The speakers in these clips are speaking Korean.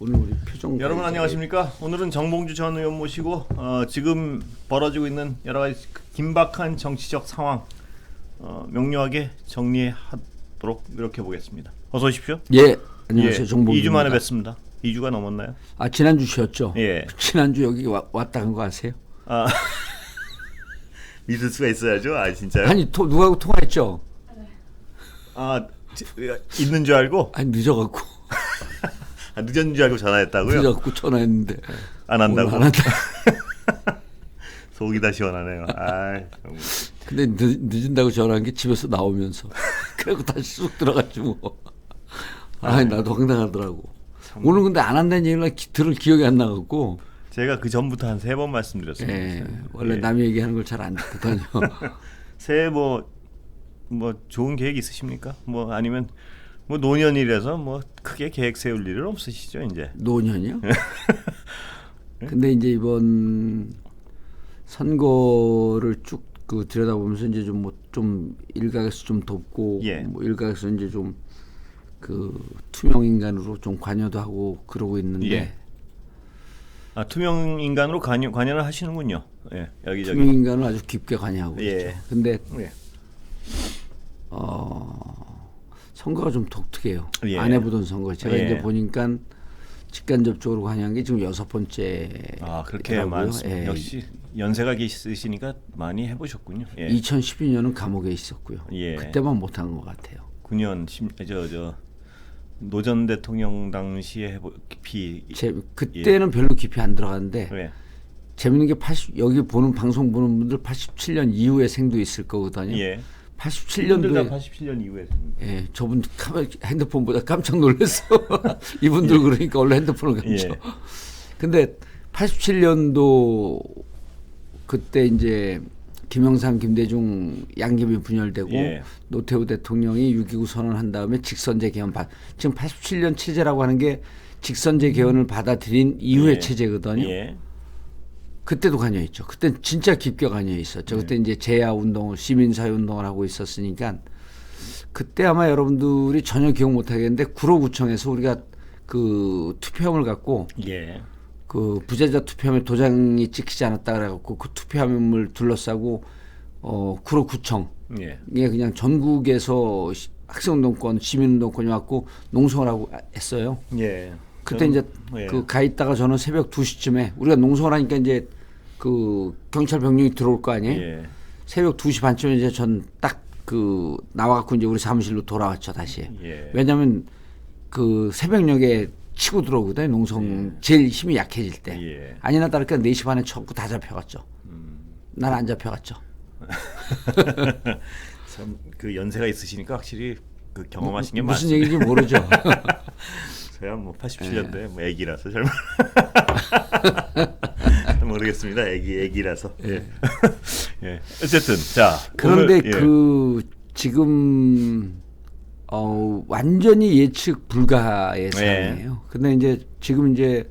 오늘 우리 표정. 여러분 안녕하십니까? 오늘은 정봉주 전 의원 모시고 지금 벌어지고 있는 여러 가지 긴박한 정치적 상황 명료하게 정리하도록 노력해 보겠습니다. 어서 오십시오. 예, 안녕하세요. 정봉주입니다. 2주 만에 뵙습니다. 2주가 넘었나요? 아, 지난주 쉬었죠? 예. 지난주 여기 왔다 간 거 아세요? 아 믿을 수가 있어야죠. 아 진짜요? 아니 누구하고 통화했죠? 아 있는 줄 알고? 아니 늦어갖고. 아, 늦은 줄 알고 전화했다고요? 늦어갖고 전화했는데 안 한다고? 안 한다. 속이 다 시원하네요. 아, 근데 늦은다고 전화한 게 집에서 나오면서 그래고 다시 쑥 들어갔지 뭐. 아, 나도 황당하더라고. 오늘 근데 안 한다는 얘기를 들을 기억이 안 나갖고. 제가 그 전부터 한 3번 말씀드렸습니다. 예, 원래 남이 얘기하는 걸 잘 안 듣거든요. 새해 뭐 좋은 계획 있으십니까? 뭐 아니면 뭐 노년이라서 뭐 크게 계획 세울 일은 없으시죠 이제? 노년이요? 근데 이제 이번 선거를 쭉 그 들여다보면서 이제 좀 일각에서 좀 돕고 예. 뭐 일각에서 이제 좀 그 투명 인간으로 좀 관여도 하고 그러고 있는데. 예. 아 투명 인간으로 관여를 하시는군요. 예, 여기저기. 투명 인간을 아주 깊게 관여하고 예. 있죠. 근데 예. 선거가 좀 독특해요. 예. 안 해보던 선거. 제가 예. 이제 보니까 직간접적으로 관여한 게 지금 6번째. 아 그렇게 많습니다. 예. 역시 연세가 있으시니까 많이 해보셨군요. 예. 2012년은 감옥에 있었고요. 예. 그때만 못한 것 같아요. 9년 노 전 대통령 당시에 그때는 별로 깊이 안 들어갔는데 예. 재밌는 게 여기 보는 방송 보는 분들 87년 이후에 생도 있을 거거든요. 예. 87년도에 87년 이후에 예, 저분 핸드폰보다 깜짝 놀랐어. 이분들 예. 그러니까 원래 핸드폰을 감죠. 예. 근데 87년도 그때 이제 김영삼, 김대중 양김이 분열되고 예. 노태우 대통령이 6.29 선언한 다음에 직선제 개헌 지금 87년 체제라고 하는 게 직선제 개헌을 받아들인 이후의 예. 체제거든요. 예. 그때도 관여했죠. 그때 진짜 깊게 관여 있었죠. 그때 이제 제야 운동을 시민사회 운동을 하고 있었으니까 그때 아마 여러분들이 전혀 기억 못 하겠는데 구로구청에서 우리가 그 투표함을 갖고 예. 그 부재자 투표함에 도장이 찍히지 않았다 그래갖고 그 투표함을 둘러싸고 구로구청 예. 이게 그냥 전국에서 학생운동권, 시민운동권이 왔고 농성을 하고 했어요. 예. 그때 이제 예. 그 가 있다가 저는 새벽 2시쯤에 우리가 농성을 하니까 이제 그 경찰 병력이 들어올 거 아니에요. 예. 새벽 2시 반쯤에 이제 전 딱 그 나와갖고 이제 우리 사무실로 돌아왔죠 다시. 예. 왜냐하면 그 새벽녘에 치고 들어오거든요. 농성 제일 힘이 약해질 때. 예. 아니나 다를까 4시 반에 쳤고 다 잡혀갔죠. 난 안 잡혀갔죠. 참 그 연세가 있으시니까 확실히 그 경험하신 게 무슨 많습니다. 얘기인지 모르죠. 저야 뭐 87년도에 뭐 애기라서 젊은 모르겠습니다. 애기라서. 예. 예. 어쨌든 자 그런데 오늘, 예. 그 지금 완전히 예측 불가의 상황이에요. 근데 이제 지금 이제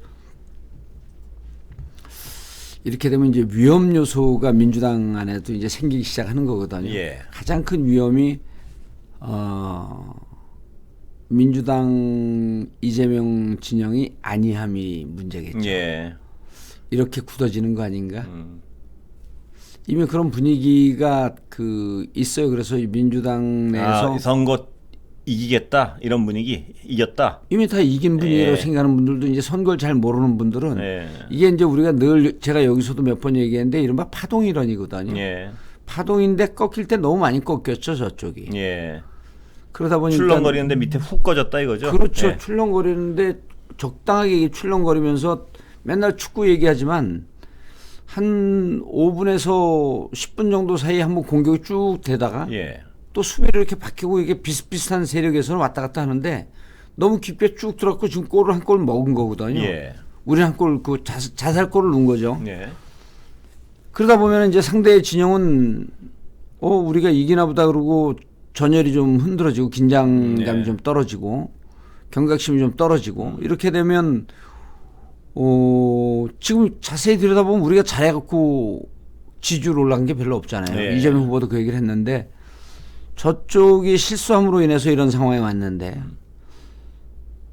이렇게 되면 이제 위험 요소가 민주당 안에도 이제 생기기 시작하는 거거든요. 예. 가장 큰 위험이 민주당 이재명 진영이 아니함이 문제겠죠. 예. 이렇게 굳어지는 거 아닌가? 이미 그런 분위기가 그 있어요. 그래서 이 민주당 내에서 선거 이기겠다 이런 분위기 이겼다. 이미 다 이긴 분위기라고 예. 생각하는 분들도 이제 선거를 잘 모르는 분들은 예. 이게 이제 우리가 늘 제가 여기서도 몇 번 얘기했는데 이른바 파동이론이거든요. 예. 파동인데 꺾일 때 너무 많이 꺾였죠 저쪽이. 예. 그러다 보니까 출렁거리는데 밑에 훅 꺼졌다 이거죠. 그렇죠. 예. 출렁거리는데 적당하게 출렁거리면서 맨날 축구 얘기하지만 한 5분에서 10분 정도 사이에 한번 공격이 쭉 되다가 예. 또 수비를 이렇게 바뀌고 이게 비슷비슷한 세력에서는 왔다 갔다 하는데 너무 깊게 쭉 들어갔고 지금 골을 한 골 먹은 거거든요. 예. 우리 한 골 그 자살골을 넣은 거죠. 예. 그러다 보면 이제 상대의 진영은 우리가 이기나 보다 그러고 전열이 좀 흔들어지고 긴장감이 예. 좀 떨어지고 경각심이 좀 떨어지고 이렇게 되면 지금 자세히 들여다보면 우리가 잘해갖고 지지율 올라간 게 별로 없잖아요. 예. 이재명 후보도 그 얘기를 했는데 저쪽이 실수함으로 인해서 이런 상황에 왔는데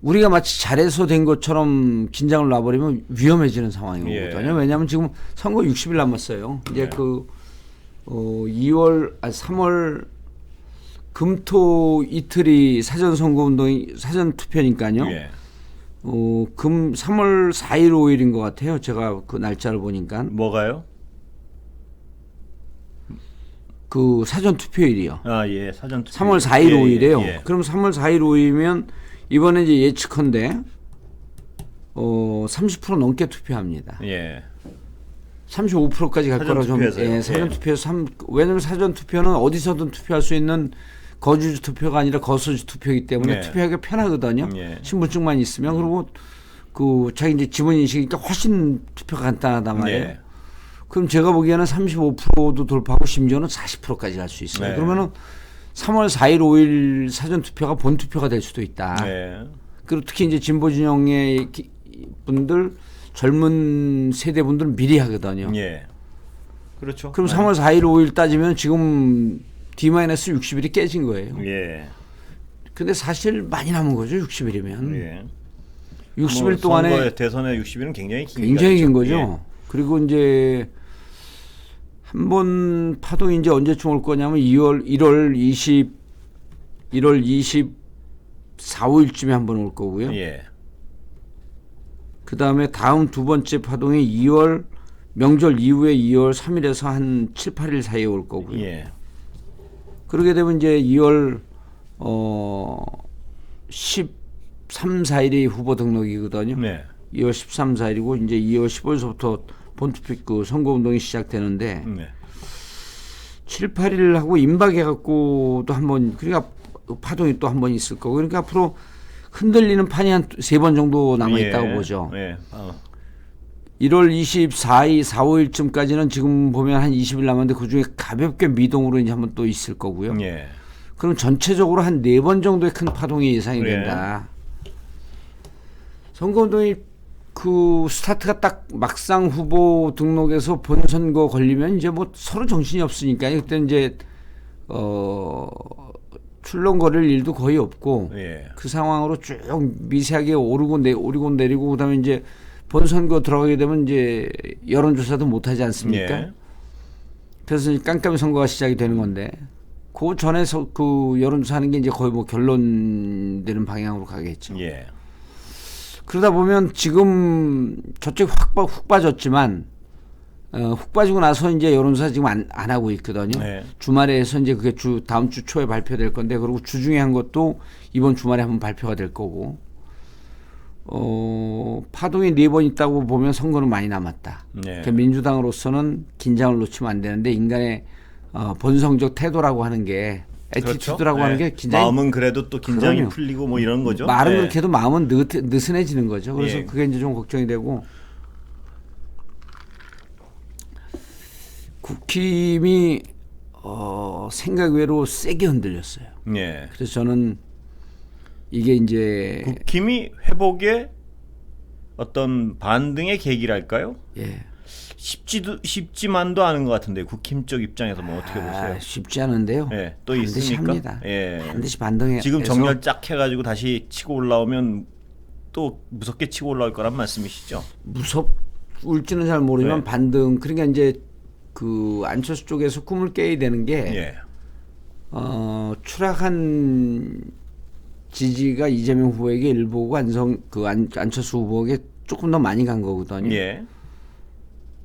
우리가 마치 잘해서 된 것처럼 긴장을 놔버리면 위험해지는 상황이 오거든요. 왜냐하면 지금 선거 60일 남았어요. 이제 3월 금토 이틀이 사전 선거 운동이 사전 투표니까요. 3월 4일 5일인 것 같아요. 제가 그 날짜를 보니까 뭐가요? 그 사전 투표일이요. 사전 투표. 3월 4일 5일이에요. 그럼 3월 4일 5일이면 이번에 이제 예측컨대 30% 넘게 투표합니다. 35%까지 갈 거라 좀 사전 투표에서 왜냐면 사전 투표는 어디서든 투표할 수 있는 거주지 투표가 아니라 거소지 투표이기 때문에 투표하기가 편하거든요. 신분증만 있으면 그리고 그 자기 이제 지문 인식이니까 훨씬 투표가 간단하단 말이에요. 그럼 제가 보기에는 35%도 돌파하고 심지어는 40%까지 갈 수 있어요. 그러면은 3월 4일 5일 사전 투표가 본 투표가 될 수도 있다. 그리고 특히 이제 진보 진영의 분들 젊은 세대 분들은 미리 하거든요. 그렇죠. 그럼 3월 4일 5일 따지면 지금 D-60일이 깨진 거예요. 근데 사실 많이 남은 거죠. 60일이면. 60일 동안에 선거의 대선의 60일은 굉장히 긴 거죠. 그리고 이제 한 번 파동이 이제 언제쯤 올 거냐면 1월 24, 5일쯤에 한 번 올 거고요. 그 다음에 다음 두 번째 파동이 명절 이후에 2월 3일에서 한 7, 8일 사이에 올 거고요. 그러게 되면 이제 2월 13, 4일이 후보 등록이거든요. 2월 13, 4일이고 이제 2월 15일서부터 본투표 그 선거운동이 시작되는데 7, 8일하고 임박해갖고도 한번 그러니까 파동이 또 한 번 있을 거고 그러니까 앞으로 흔들리는 판이 한 3번 정도 남아있다고 보죠. 1월 24일, 4, 5일쯤까지는 지금 보면 한 20일 남았는데 그중에 가볍게 미동으로 이제 한번 또 있을 거고요. 그럼 전체적으로 한 4번 정도의 큰 파동이 예상이 된다. 선거운동이 그 스타트가 딱 막상 후보 등록에서 본선거 걸리면 이제 뭐 서로 정신이 없으니까요. 그때 이제 출렁거릴 일도 거의 없고 그 상황으로 쭉 미세하게 오르고 내리고 그다음에 이제 본선거 들어가게 되면 이제 여론조사도 못하지 않습니까? 그래서 깜깜이 선거가 시작이 되는 건데 그 전에서 그 여론조사하는 게 이제 거의 뭐 결론되는 방향으로 가겠죠. 그러다 보면 지금 저쪽 훅 빠졌지만 훅 빠지고 나서 이제 여론조사 지금 안 하고 있거든요. 주말에 해서 이제 그게 다음 주 초에 발표될 건데 그리고 주중에 한 것도 이번 주말에 한번 발표가 될 거고 파동이 4번 있다고 보면 선거는 많이 남았다. 그러니까 민주당으로서는 긴장을 놓치면 안 되는데 인간의 본성적 태도라고 하는 게 애티튜드라고 하는 게 긴장이 마음은 그래도 또 긴장이 풀리고 뭐 이런 거죠. 말은 그렇게 해도 마음은 느슨해지는 거죠. 그래서 그게 이제 좀 걱정이 되고 국힘이 생각 외로 세게 흔들렸어요. 그래서 저는 이게 이제 국힘이 회복의 어떤 반등의 계기랄까요? 쉽지만도 않은 것 같은데 국힘 쪽 입장에서 뭐 어떻게 보세요? 쉽지 않은데요. 또 반드시 있습니까? 합니다. 반드시 반등해. 지금 정렬 쫙 해가지고 다시 치고 올라오면 또 무섭게 치고 올라올 거란 말씀이시죠? 무섭을지는 잘 모르지만 반등. 그러니까 이제 그 안철수 쪽에서 꿈을 깨야 되는 게 추락한 지지가 이재명 후보에게 일보고 안철수 후보에게 조금 더 많이 간 거거든요.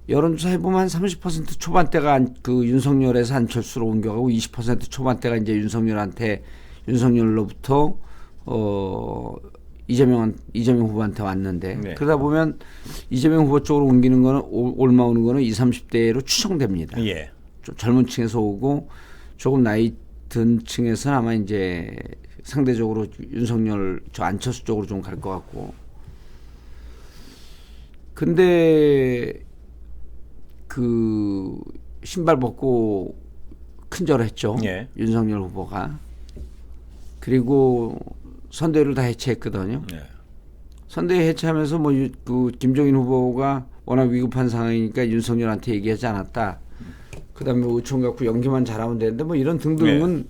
여론조사 해보면 한 30% 초반대가 그 윤석열에서 안철수로 옮겨가고 20% 초반대가 이제 윤석열로부터 이재명 후보한테 왔는데 그러다 보면 이재명 후보 쪽으로 옮기는 거는 올라오는 거는 20, 30대로 추정됩니다. 좀 젊은 층에서 오고 조금 나이 든 층에서는 아마 이제 상대적으로 안철수 쪽으로 좀 갈 것 같고. 근데 그 신발 벗고 큰절했죠. 윤석열 후보가. 그리고 선대위를 다 해체했거든요. 선대위 해체하면서 뭐 그 김종인 후보가 워낙 위급한 상황이니까 윤석열한테 얘기하지 않았다. 그다음에 의총 갖고 연기만 잘하면 되는데 뭐 이런 등등은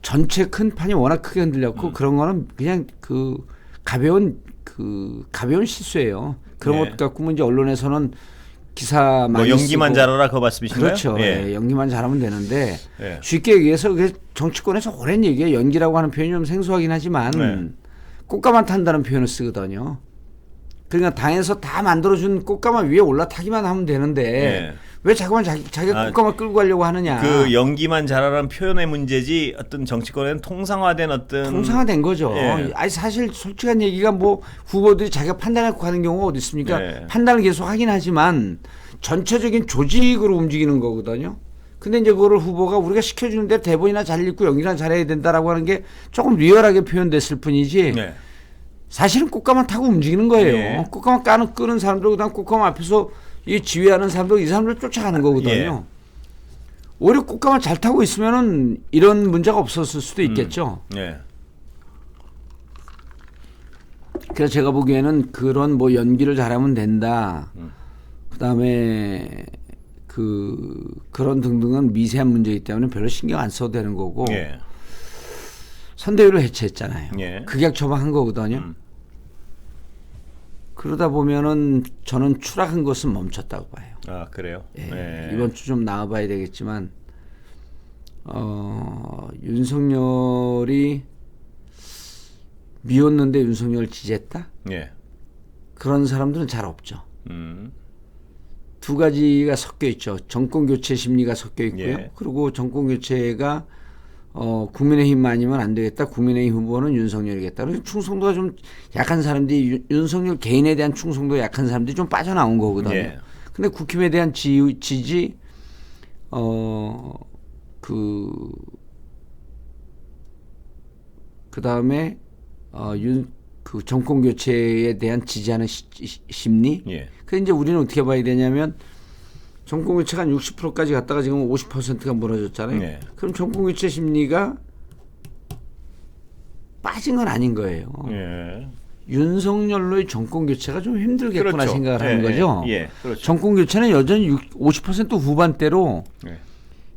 전체 큰 판이 워낙 크게 흔들렸고 그런 거는 그냥 그 가벼운 실수예요. 그런 예. 것 갖고 이제 언론에서는 기사 많이 뭐 연기만 쓰고. 잘하라 그거 말씀이신가요? 그렇죠. 예. 예, 연기만 잘하면 되는데 예. 쉽게 얘기해서 그게 정치권에서 오랜 얘기에 연기라고 하는 표현이 좀 생소하긴 하지만 네. 꽃가마 탄다는 표현을 쓰거든요. 그러니까 당에서 다 만들어준 꽃가마 위에 올라타기만 하면 되는데 예. 왜 자꾸만 자기가 꽃가마 끌고 가려고 하느냐. 그 연기만 잘하라는 표현의 문제지 어떤 정치권에는 통상화된 어떤 통상화된 거죠. 예. 아니 사실 솔직한 얘기가 뭐 후보들이 자기가 판단하고 가는 경우가 어디 있습니까? 예. 판단을 계속 하긴 하지만 전체적인 조직으로 움직이는 거거든요. 근데 이제 그거를 후보가 우리가 시켜주는 대로 대본이나 잘 읽고 연기나 잘해야 된다라고 하는 게 조금 리얼하게 표현됐을 뿐이지 네. 사실은 꽃가마 타고 움직이는 거예요. 예. 꽃가마 끄는 사람들 그다음 꽃가마 앞에서 이 지휘하는 사람들 이 사람들 쫓아가는 거거든요. 예. 오히려 꽃가마 잘 타고 있으면은 이런 문제가 없었을 수도 있겠죠. 네. 그래서 제가 보기에는 그런 뭐 연기를 잘하면 된다. 그다음에 그런 등등은 미세한 문제이기 때문에 별로 신경 안 써도 되는 거고 예. 선대위를 해체했잖아요. 예. 극약 처방한 거거든요. 그러다 보면은 저는 추락한 것은 멈췄다고 봐요. 아 그래요? 예. 네. 이번 주 좀 나와봐야 되겠지만 윤석열이 미웠는데 윤석열 지지했다? 예. 그런 사람들은 잘 없죠. 음. 두 가지가 섞여 있죠. 정권 교체 심리가 섞여 있고요. 예. 그리고 정권 교체가 국민의힘 아니면 안 되겠다. 국민의힘 후보는 윤석열이겠다. 그래서 충성도가 좀 약한 사람들이 윤석열 개인에 대한 충성도 약한 사람들이 좀 빠져나온 거거든요. 예. 근데 국힘에 대한 지지 그다음에 그 정권 교체에 대한 지지하는 심리. 예. 그 이제 우리는 어떻게 봐야 되냐면 정권 교체가 한 60%까지 갔다가 지금 50%가 무너졌잖아요. 네. 그럼 정권 교체 심리가 빠진 건 아닌 거예요. 예. 윤석열로의 정권 교체가 좀 힘들겠구나 그렇죠. 생각을 하는 예, 거죠. 예. 그렇죠. 정권 교체는 여전히 50% 후반대로 예.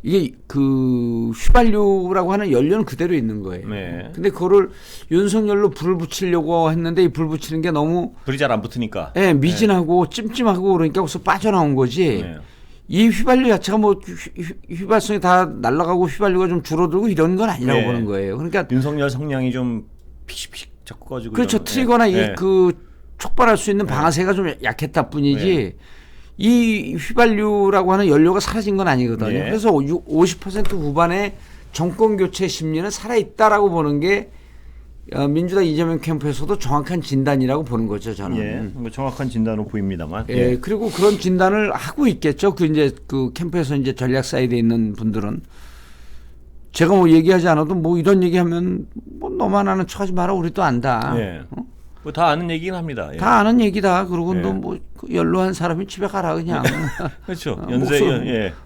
이게 그 휘발유라고 하는 연료는 그대로 있는 거예요. 네. 근데 그거를 윤석열로 불을 붙이려고 했는데 이 불 붙이는 게 너무 불이 잘 안 붙으니까. 미진하고 찜찜하고 그러니까 거기서 빠져나온 거지. 네. 이 휘발유 자체가 뭐 휘발성이 다 날아가고 휘발유가 좀 줄어들고 이런 건 아니라고 네. 보는 거예요. 그러니까 윤석열 성량이 좀 피식피식 자꾸 가지고. 그렇죠. 이런- 트리거나 예. 이 그 촉발할 수 있는 방아쇠가 좀 약했다 뿐이지 이 휘발유라고 하는 연료가 사라진 건 아니거든요. 예. 그래서 50% 후반에 정권 교체 심리는 살아있다라고 보는 게 민주당 이재명 캠프에서도 정확한 진단이라고 보는 거죠. 저는. 예. 뭐 정확한 진단으로 보입니다만. 예, 그리고 그런 진단을 하고 있겠죠. 그 이제 그 캠프에서 이제 전략 사이드에 있는 분들은 제가 뭐 얘기하지 않아도 뭐 이런 얘기하면 뭐 너만 아는 척하지 마라. 우리도 안다. 예. 뭐 다 아는 얘기긴 합니다. 예. 다 아는 얘기다. 그러고 예. 너 뭐 연로한 사람이 집에 가라 그냥. 그렇죠.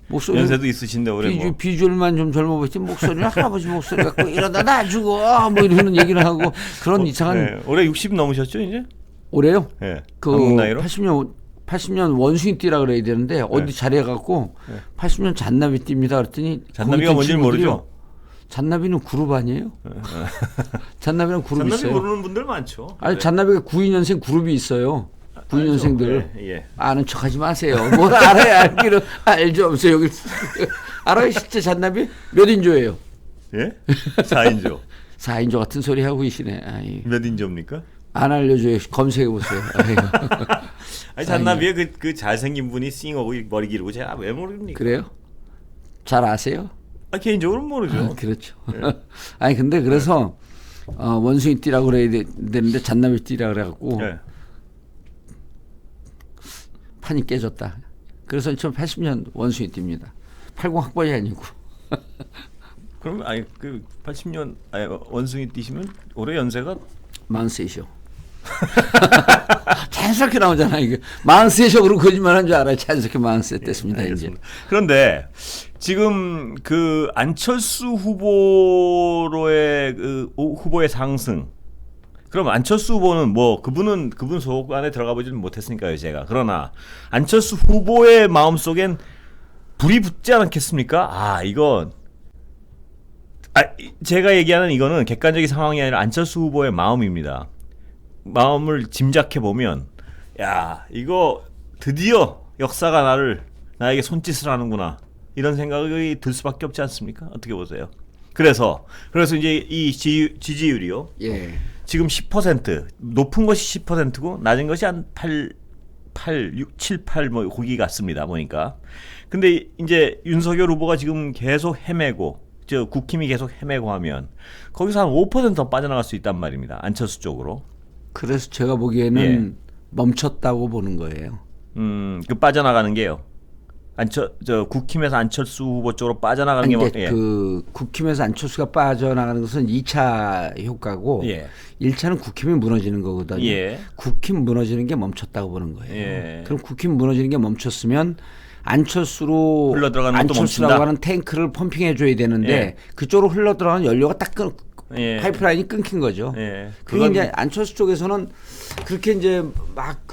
목소리 연세도 있으신데 올해 뭐. 비주얼만 좀 젊어 보이지 목소리는 할아버지 목소리 갖고 이러다 나 죽어 뭐 이러는 얘기를 하고 그런 이상한 예. 올해 60 넘으셨죠 이제? 올해요. 예. 그 한국 나이로? 80년 원숭이 띠라 그래야 되는데 어디 자리해갖고 80년 잔나비 띠입니다 그랬더니 잔나비가 뭔지 모르죠? 잔나비는 그룹 아니에요? 잔나비는 그룹 잔나비 있어요. 모르는 분들 많죠. 아니 잔나비가 92년생 그룹이 있어요. 92년생들 예, 예. 아는 척하지 마세요. 뭘 알아야 알기를 알죠. 하면서 여기 알아요 실제 잔나비 몇 인조예요? 예? 4인조. 4인조 같은 소리 하고 계시네. 아이, 몇 인조입니까? 안 알려줘요. 검색해 보세요. 아니 잔나비의 그 잘생긴 분이 싱어고 머리 기르고 제가 왜 모릅니까? 그래요? 잘 아세요? 아, 개인적으로는 모르죠. 그렇죠. 아니 근데 그래서 원숭이 띠라고 그래야 되는데 잔나비 띠라 그래갖고 예. 판이 깨졌다. 그래서 1980년 원숭이 띠입니다. 80 학번이 아니고. 그럼 아니 그 80년 아니, 원숭이 뛰시면 올해 연세가 43이죠. 자연스럽게 나오잖아 이게. 43이죠. 그러고 거짓말한 줄 알아요. 자연스럽게 43 됐습니다. 이제. 알겠습니다. 그런데 지금 그 안철수 후보로의 그 후보의 상승. 그럼 안철수 후보는 뭐 그분 속 안에 들어가 보지는 못했으니까요 제가. 그러나 안철수 후보의 마음 속엔 불이 붙지 않겠습니까? 제가 얘기하는 이거는 객관적인 상황이 아니라 안철수 후보의 마음입니다. 마음을 짐작해 보면 야 이거 드디어 역사가 나에게 손짓을 하는구나 이런 생각이 들 수밖에 없지 않습니까? 어떻게 보세요? 그래서 이제 이 지지율이요. 예. 지금 10% 높은 것이 10%고 낮은 것이 한 7, 8 뭐 거기 같습니다. 보니까. 근데 이제 윤석열 후보가 지금 계속 헤매고 국힘이 계속 헤매고 하면 거기서 한 5% 빠져나갈 수 있단 말입니다. 안철수 쪽으로. 그래서 제가 보기에는 멈췄다고 보는 거예요. 그 빠져나가는 게요. 국힘에서 안철수 후보 쪽으로 빠져나가는 게 이제 그 국힘에서 안철수가 빠져나가는 것은 2차 효과고 1차는 국힘이 무너지는 거거든요. 국힘 무너지는 게 멈췄다고 보는 거예요. 그럼 국힘 무너지는 게 멈췄으면 안철수로 안철수라고 하는 탱크를 펌핑해 줘야 되는데 그쪽으로 흘러 들어가는 연료가 딱 파이프라인이 끊긴 거죠. 그게 이제 안철수 쪽에서는 그렇게 이제 막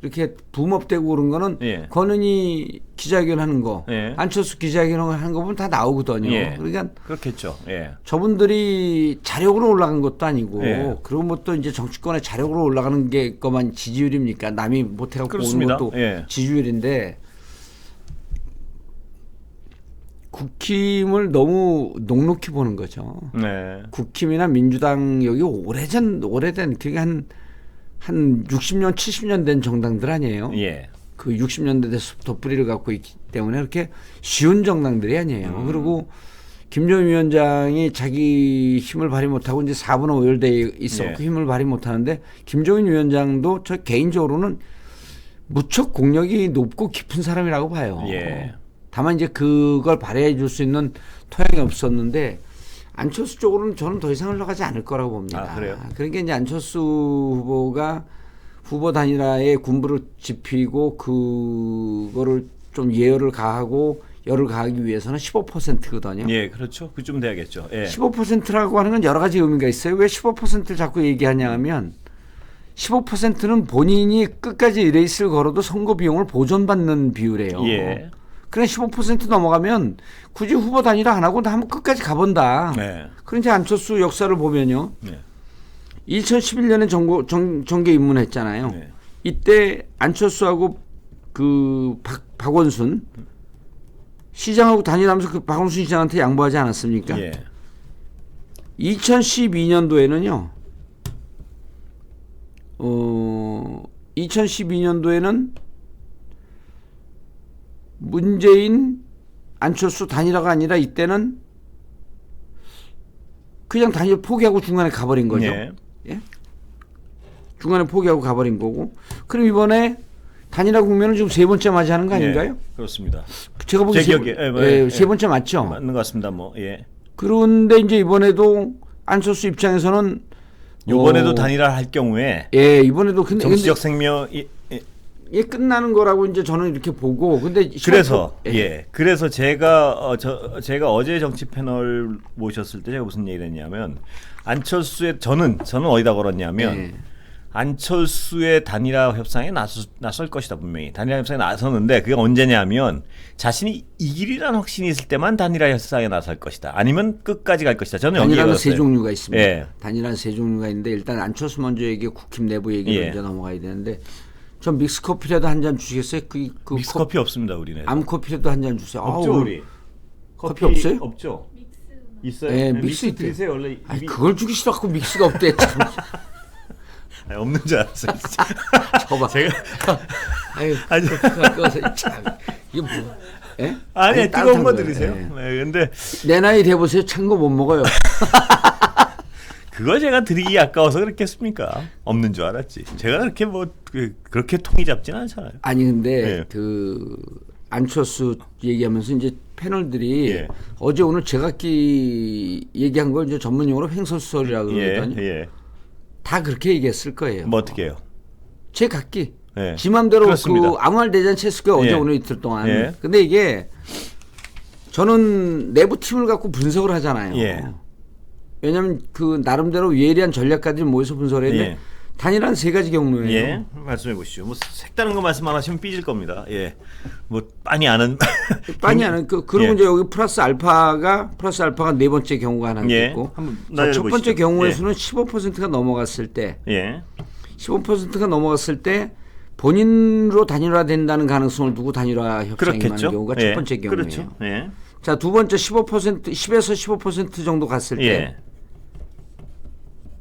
이렇게 붐업되고 그런 거는 권은희 기자회견 하는 거, 안철수 기자회견 하는 거 보면 다 나오거든요. 그러니까 그렇겠죠. 저분들이 자력으로 올라간 것도 아니고 그리고 뭐 또 이제 정치권에 자력으로 올라가는 게 것만 지지율입니까? 남이 못해갖고 오는 것도 지지율인데 국힘을 너무 녹록히 보는 거죠. 국힘이나 민주당 여기 오래된 그게 한 60년, 70년 된 정당들 아니에요. 그 60년대 때부터 뿌리를 갖고 있기 때문에 그렇게 쉬운 정당들이 아니에요. 그리고 김종인 위원장이 자기 힘을 발휘 못하고 이제 4분의 5열 있었고 힘을 발휘 못하는데 김종인 위원장도 저 개인적으로는 무척 공력이 높고 깊은 사람이라고 봐요. 다만 이제 그걸 발휘해 줄 수 있는 토양이 없었는데 안철수 쪽으로는 저는 더 이상 흘러가지 않을 거라고 봅니다. 그래요? 그러니까 이제 안철수 후보가 후보 단일화에 군부를 지피고 그거를 좀 예열을 가하고 열을 가하기 위해서는 15%거든요. 그렇죠. 그쯤 돼야겠죠. 15%라고 하는 건 여러 가지 의미가 있어요. 왜 15%를 자꾸 얘기하냐 하면 15%는 본인이 끝까지 레이스를 걸어도 선거 비용을 보존받는 비율이에요. 그래 15% 넘어가면 굳이 후보 단일화 안 하고 나 한번 끝까지 가본다. 그런데 안철수 역사를 보면요. 2011년에 정계 입문했잖아요. 이때 안철수하고 그 박원순 시장하고 단일하면서 그 박원순 시장한테 양보하지 않았습니까? 2012년도에는요. 2012년도에는 문재인 안철수 단일화가 아니라 이때는 그냥 단일화 포기하고 중간에 가버린 거죠. 중간에 포기하고 가버린 거고. 그럼 이번에 단일화 국면을 지금 세 번째 맞이하는 거 아닌가요? 그렇습니다. 제가 보기엔 세 번째 맞죠? 맞는 것 같습니다. 그런데 이제 이번에도 안철수 입장에서는 이번에도 단일화 할 경우에 이번에도 정치적 생명 끝나는 거라고 이제 저는 이렇게 보고 근데 그래서 제가 어제 정치 패널 모셨을 때 제가 무슨 얘기를 했냐면 안철수의 저는 어디다 걸었냐면 안철수의 단일화 협상에 나설 것이다. 분명히 단일화 협상에 나섰는데 그게 언제냐면 자신이 이길이라는 확신이 있을 때만 단일화 협상에 나설 것이다. 아니면 끝까지 갈 것이다. 저는 단일화는 세 종류가 있습니다. 단일화는 세 종류가 있는데 일단 안철수 먼저 얘기하고 국힘 내부 얘기 먼저 넘어가야 되는데 전 믹스커피라도 한 잔 주시겠어요? 믹스커피 없습니다. 우리는. 암커피라도 한 잔 주세요. 없죠 우리. 커피 없어요? 없죠. 있어요? 믹스 드세요. 원래 그걸 주기 싫어갖고 믹스가 없대. 없는 줄 알았어요. 저봐. 제가 참 이게 뭐? 아니 뜨거운 거 드리세요. 근데 내 나이 돼 보세요. 찬 거 못 먹어요. 그거 제가 드리기 아까워서 그랬겠습니까? 없는 줄 알았지. 제가 그렇게 그렇게 통이 잡진 않잖아요. 아니 근데 그 안철수 얘기하면서 이제 패널들이 어제 오늘 제각기 얘기한 걸 이제 전문용어로 횡설수설이라고 그러거든요. 다 그렇게 얘기했을 거예요. 뭐 어떻게 해요? 제각기. 지 맘대로 그 아무 말 대잔치 했을 거예요. 어제 오늘 이틀 동안. 근데 이게 저는 내부 팀을 갖고 분석을 하잖아요. 왜냐하면 그 나름대로 예리한 전략가들이 모여서 분석을 했는데 단일화는 세 가지 경로예요. 예, 말씀해 보시죠. 뭐 색다른 거 말씀 안 하시면 삐질 겁니다. 예, 뭐 빤히 아는 빤히 아는 그리고 예. 이제 여기 플러스 알파가 네 번째 경우가 하나 예, 있고 한번 자, 첫 번째 나열해보시죠. 경우의 예. 수는 15%가 넘어갔을 때 예, 15%가 넘어갔을 때 본인으로 단일화된다는 가능성을 두고 단일화 협상이 임하는 그렇겠죠. 경우가 예, 첫 번째 경우예요. 그렇죠. 예, 자, 두 번째 10에서 15% 정도 갔을 때 예,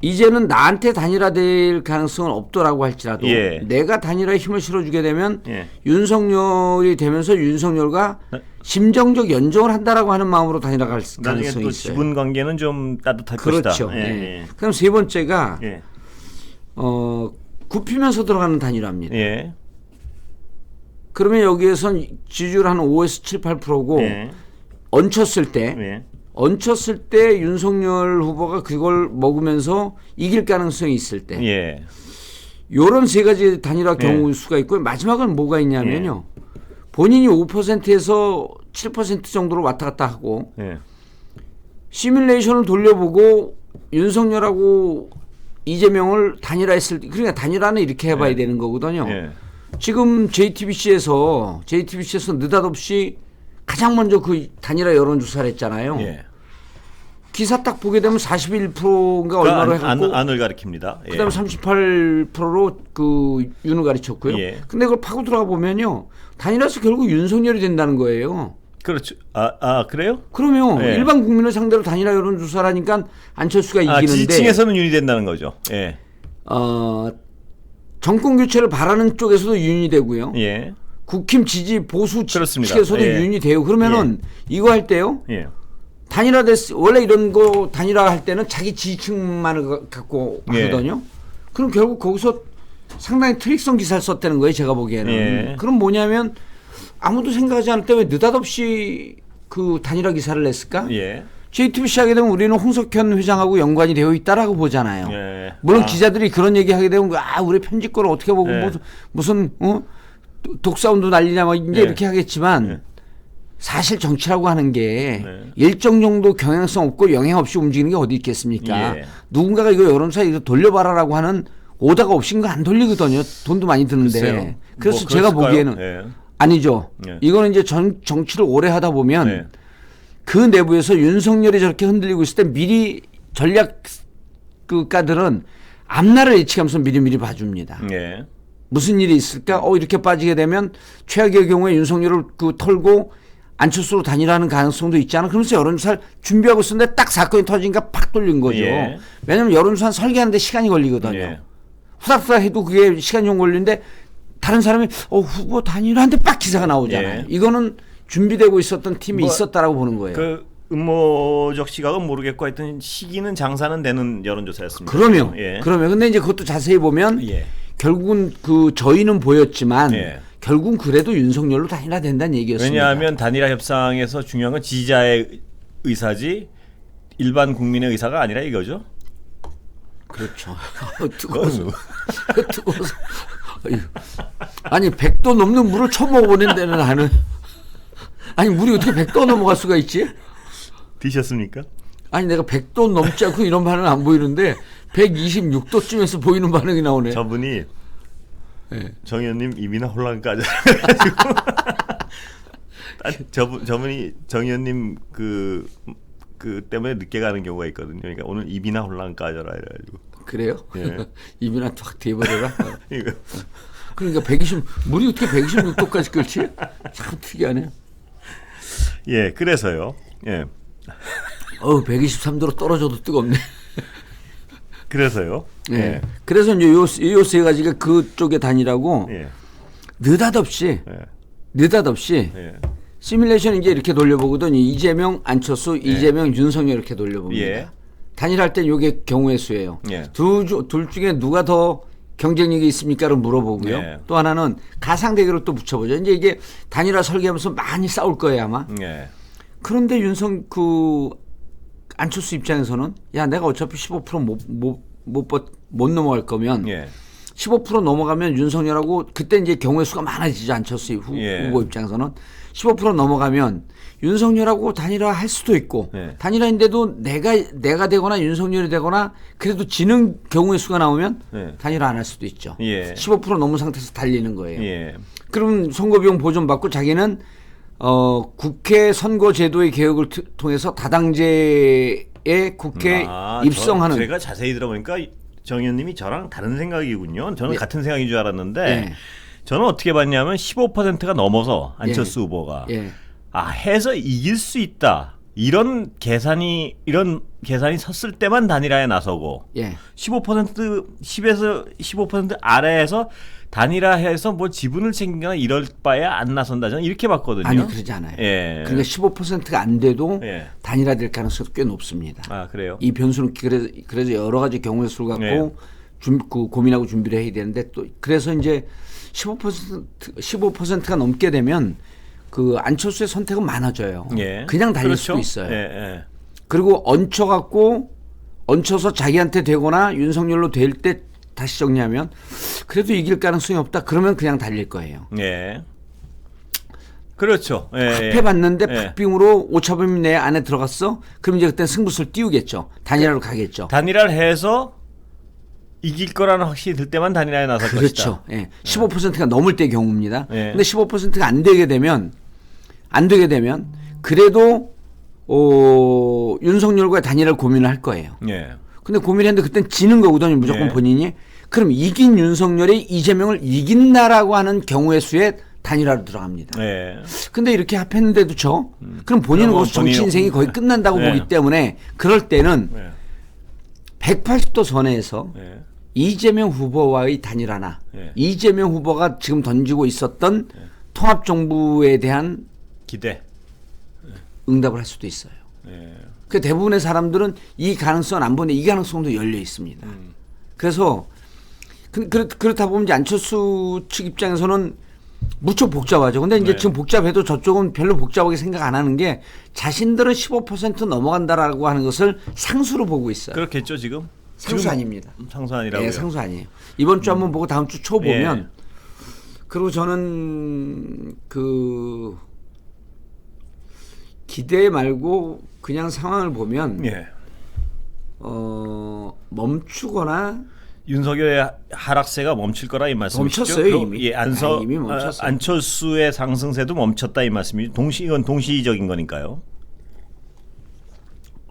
이제는 나한테 단일화될 가능성은 없더라고 할지라도 예. 내가 단일화에 힘을 실어주게 되면 예. 윤석열이 되면서 윤석열과 네. 심정적 연정을 한다라고 하는 마음으로 단일화 갈 나중에 가능성이 또 있어요. 지분 관계는 좀 따뜻할 그렇죠. 것이다. 예. 예, 그럼 세 번째가 예, 굽히면서 들어가는 단일화입니다. 예, 그러면 여기에선 지지율 한 5에서 7, 8%고 예, 얹혔을 때 예, 윤석열 후보가 그걸 먹으면서 이길 가능성이 있을 때 예, 요런 세 가지 단일화 예. 경우 수가 있고 마지막은 뭐가 있냐면요. 본인이 5%에서 7% 정도로 왔다 갔다 하고 예, 시뮬레이션을 돌려보고 윤석열하고 이재명을 단일화했을 때 그러니까 단일화는 이렇게 해봐야 예. 되는 거거든요. 예, 지금 JTBC에서 느닷없이 가장 먼저 그 단일화 여론조사를 했잖아요. 예. 기사 딱 보게 되면 41%인가 얼마로 해갖고 안을 가리킵니다. 예. 그다음에 38%로 그 윤을 가르쳤고요. 예. 근데 그걸 파고 들어가 보면요. 단일화에서 결국 윤석열이 된다는 거예요. 그렇죠. 그래요? 그러면 예. 일반 국민을 상대로 단일화 여론조사라니까 안철수가 이기는데 지지층에서는 윤이 된다는 거죠. 예. 정권 교체를 바라는 쪽에서도 윤이 되고요. 예. 국힘 지지 보수 그렇습니다. 측에서도 예. 윤이 돼요. 그러면은 이거 할 때요. 예. 단일화 원래 이런 거 단일화 할 때는 자기 지지층만을 갖고 예. 하거든요. 그럼 결국 거기서 상당히 트릭성 기사를 썼다는 거예요. 제가 보기에는. 예. 그럼 뭐냐면 아무도 생각하지 않을 때 왜 느닷없이 그 단일화 기사를 냈을까? 예. JTBC 하게 되면 우리는 홍석현 회장하고 연관이 되어 있다라고 보잖아요. 예. 물론 기자들이 그런 얘기 하게 되면 우리 편집권을 어떻게 보고 예. 무슨 독사운도 난리냐 뭐 이제 예. 이렇게 하겠지만 예. 사실 정치라고 하는 게 네. 일정 정도 경향성 없고 영향 없이 움직이는 게 어디 있겠습니까? 예. 누군가가 이거 여론조사 이거 돌려봐라라고 하는 오다가 없이 이거 안 돌리거든요. 돈도 많이 드는데. 글쎄요. 그래서 뭐 제가 그랬을까요? 보기에는 예. 아니죠. 예. 이거는 이제 정치를 오래 하다 보면 예. 그 내부에서 윤석열이 저렇게 흔들리고 있을 때 미리 전략가들은 앞날을 예측하면서 미리미리 봐줍니다. 예. 무슨 일이 있을까? 이렇게 빠지게 되면 최악의 경우에 윤석열을 털고 안철수로 단일화하는 가능성도 있지 않아? 그러면서 여론조사를 준비하고 있었는데 딱 사건이 터지니까 팍 돌린 거죠. 예. 왜냐하면 여론조사는 설계하는데 시간이 걸리거든요. 예. 후닥후닥 해도 그게 시간이 좀 걸리는데 다른 사람이 후보 단일화한데 빡 기사가 나오잖아요. 예. 이거는 준비되고 있었던 팀이 뭐, 있었다라고 보는 거예요. 그 음모적 시각은 모르겠고 하여튼 시기는 장사는 되는 여론조사였습니다. 그러면 예. 근데 이제 그것도 자세히 보면 예. 결국은 그 저희는 보였지만 예. 결국은 그래도 윤석열로 단일화 된다는 얘기였습니다. 왜냐하면 단일화 협상에서 중요한 건 지지자의 의사지 일반 국민의 의사가 아니라 이거죠. 그렇죠. 뜨거워서. 뜨거워서. 아니 100도 넘는 물을 처음 먹어보는 데는 나는 아니 물이 어떻게 100도 넘어갈 수가 있지? 드셨습니까? 아니 내가 100도 넘지 않고 이런 반응 안 보이는데 126도쯤에서 보이는 반응이 나오네. 저분이 네. 정 의원님 입이나 홀랑까지 저분이 정 의원님 그 때문에 늦게 가는 경우가 있거든요. 그러니까 오늘 입이나 홀랑 까져라 이래가지고. 그래요? 예. 입이나 탁 대버려라. 이거. 그러니까 물이 어떻게 126도까지 끓지? 참 특이하네. 예, 그래서요. 예, 123도로 떨어져도 뜨겁네. 그래서요. 예. 예, 그래서 이제 요 세 가지가 그쪽에 단일하고 예, 느닷없이 예, 시뮬레이션 이제 이렇게 돌려보거든. 이재명, 안철수, 이재명, 윤석열 이렇게 돌려봅니다. 예. 단일할 땐 요게 경우의 수예요. 예. 둘 중에 누가 더 경쟁력이 있습니까를 물어보고요. 예. 또 하나는 가상 대결을 또 붙여보죠. 이제 이게 단일화 설계하면서 많이 싸울 거예요 아마. 예, 그런데 안철수 입장에서는 야 내가 어차피 15% 못 넘어갈 거면 예, 15% 넘어가면 윤석열하고 그때 이제 경우의 수가 많아지지 안철수 예. 후보 입장에서는 15% 넘어가면 윤석열하고 단일화 할 수도 있고 예. 단일화인데도 내가 되거나 윤석열이 되거나 그래도 지는 경우의 수가 나오면 예. 단일화 안 할 수도 있죠. 예. 15% 넘은 상태에서 달리는 거예요. 예. 그럼 선거비용 보전 받고 자기는 국회 선거제도의 개혁을 통해서 다당제에 국회 입성하는. 제가 자세히 들어보니까 정 의원님이 저랑 다른 생각이군요. 저는 예. 같은 생각인 줄 알았는데 예. 저는 어떻게 봤냐면 15%가 넘어서 안철수 후보가 예. 해서 이길 수 있다. 이런 계산이 섰을 때만 단일화에 나서고 예. 10에서 15% 아래에서 단일화해서 뭐 지분을 챙기거나 이럴 바에 안 나선다. 저는 이렇게 봤거든요. 아니 그러지 않아요. 예. 그러니까 15%가 안 돼도 예. 단일화될 가능성이 꽤 높습니다. 아, 그래요? 이 변수는 그래서 여러 가지 경우의 수를 갖고 예. 고민하고 준비를 해야 되는데 또 그래서 이제 15%가 넘게 되면 그 안철수의 선택은 많아져요. 예. 그냥 달릴 그렇죠? 수도 있어요. 예, 예. 그리고 얹혀서 자기한테 되거나 윤석열로 될 때 다시 정리하면 그래도 이길 가능성이 없다. 그러면 그냥 달릴 거예요. 예. 그렇죠. 예, 합해봤는데 예. 박빙으로 오차범위 내 안에 들어갔어. 그럼 이제 그때 승부수를 띄우겠죠. 단일화로 가겠죠. 단일화를 해서 이길 거라는 확신이 들 때만 단일화에 나설 그렇죠. 것이다. 예. 15%가 넘을 때 경우입니다. 예. 근데 15%가 안 되게 되면 그래도 윤석열과 단일화를 고민을 할 거예요. 예. 근데 고민했는데 그땐 지는 거거든요. 무조건 예. 본인이. 그럼 이긴 윤석열이 이재명을 이긴다라고 하는 경우의 수에 단일화로 들어갑니다. 예. 근데 이렇게 합했는데도 그럼 본인은 그럼 거기서 정치 본인이- 인생이 거의 끝난다고 예. 보기 때문에 그럴 때는 예. 180도 선에서 예. 이재명 후보와의 단일화나 예. 이재명 후보가 지금 던지고 있었던 통합정부에 대한 기대. 응답을 할 수도 있어요. 예. 그 대부분의 사람들은 이 가능성은 안 보는데 이 가능성도 열려 있습니다. 그래서 그렇다 보면 이제 안철수 측 입장에서는 무척 복잡하죠. 근데 이제 네. 지금 복잡해도 저쪽은 별로 복잡하게 생각 안 하는 게 자신들은 15% 넘어간다라고 하는 것을 상수로 보고 있어요. 그렇겠죠, 지금? 상수 지금 아닙니다. 상수 아니라고요. 네, 상수 아니에요. 이번 주 한번 보고 다음 주 초 보면 예. 그리고 저는 그 기대 말고 그냥 상황을 보면 예. 멈추거나 윤석열의 하락세가 멈출 거라 이 말씀이시죠? 멈췄어요, 그리고 이미. 예, 이미 멈췄어요. 안철수의 상승세도 멈췄다 이 말씀이죠. 이건 동시적인 거니까요.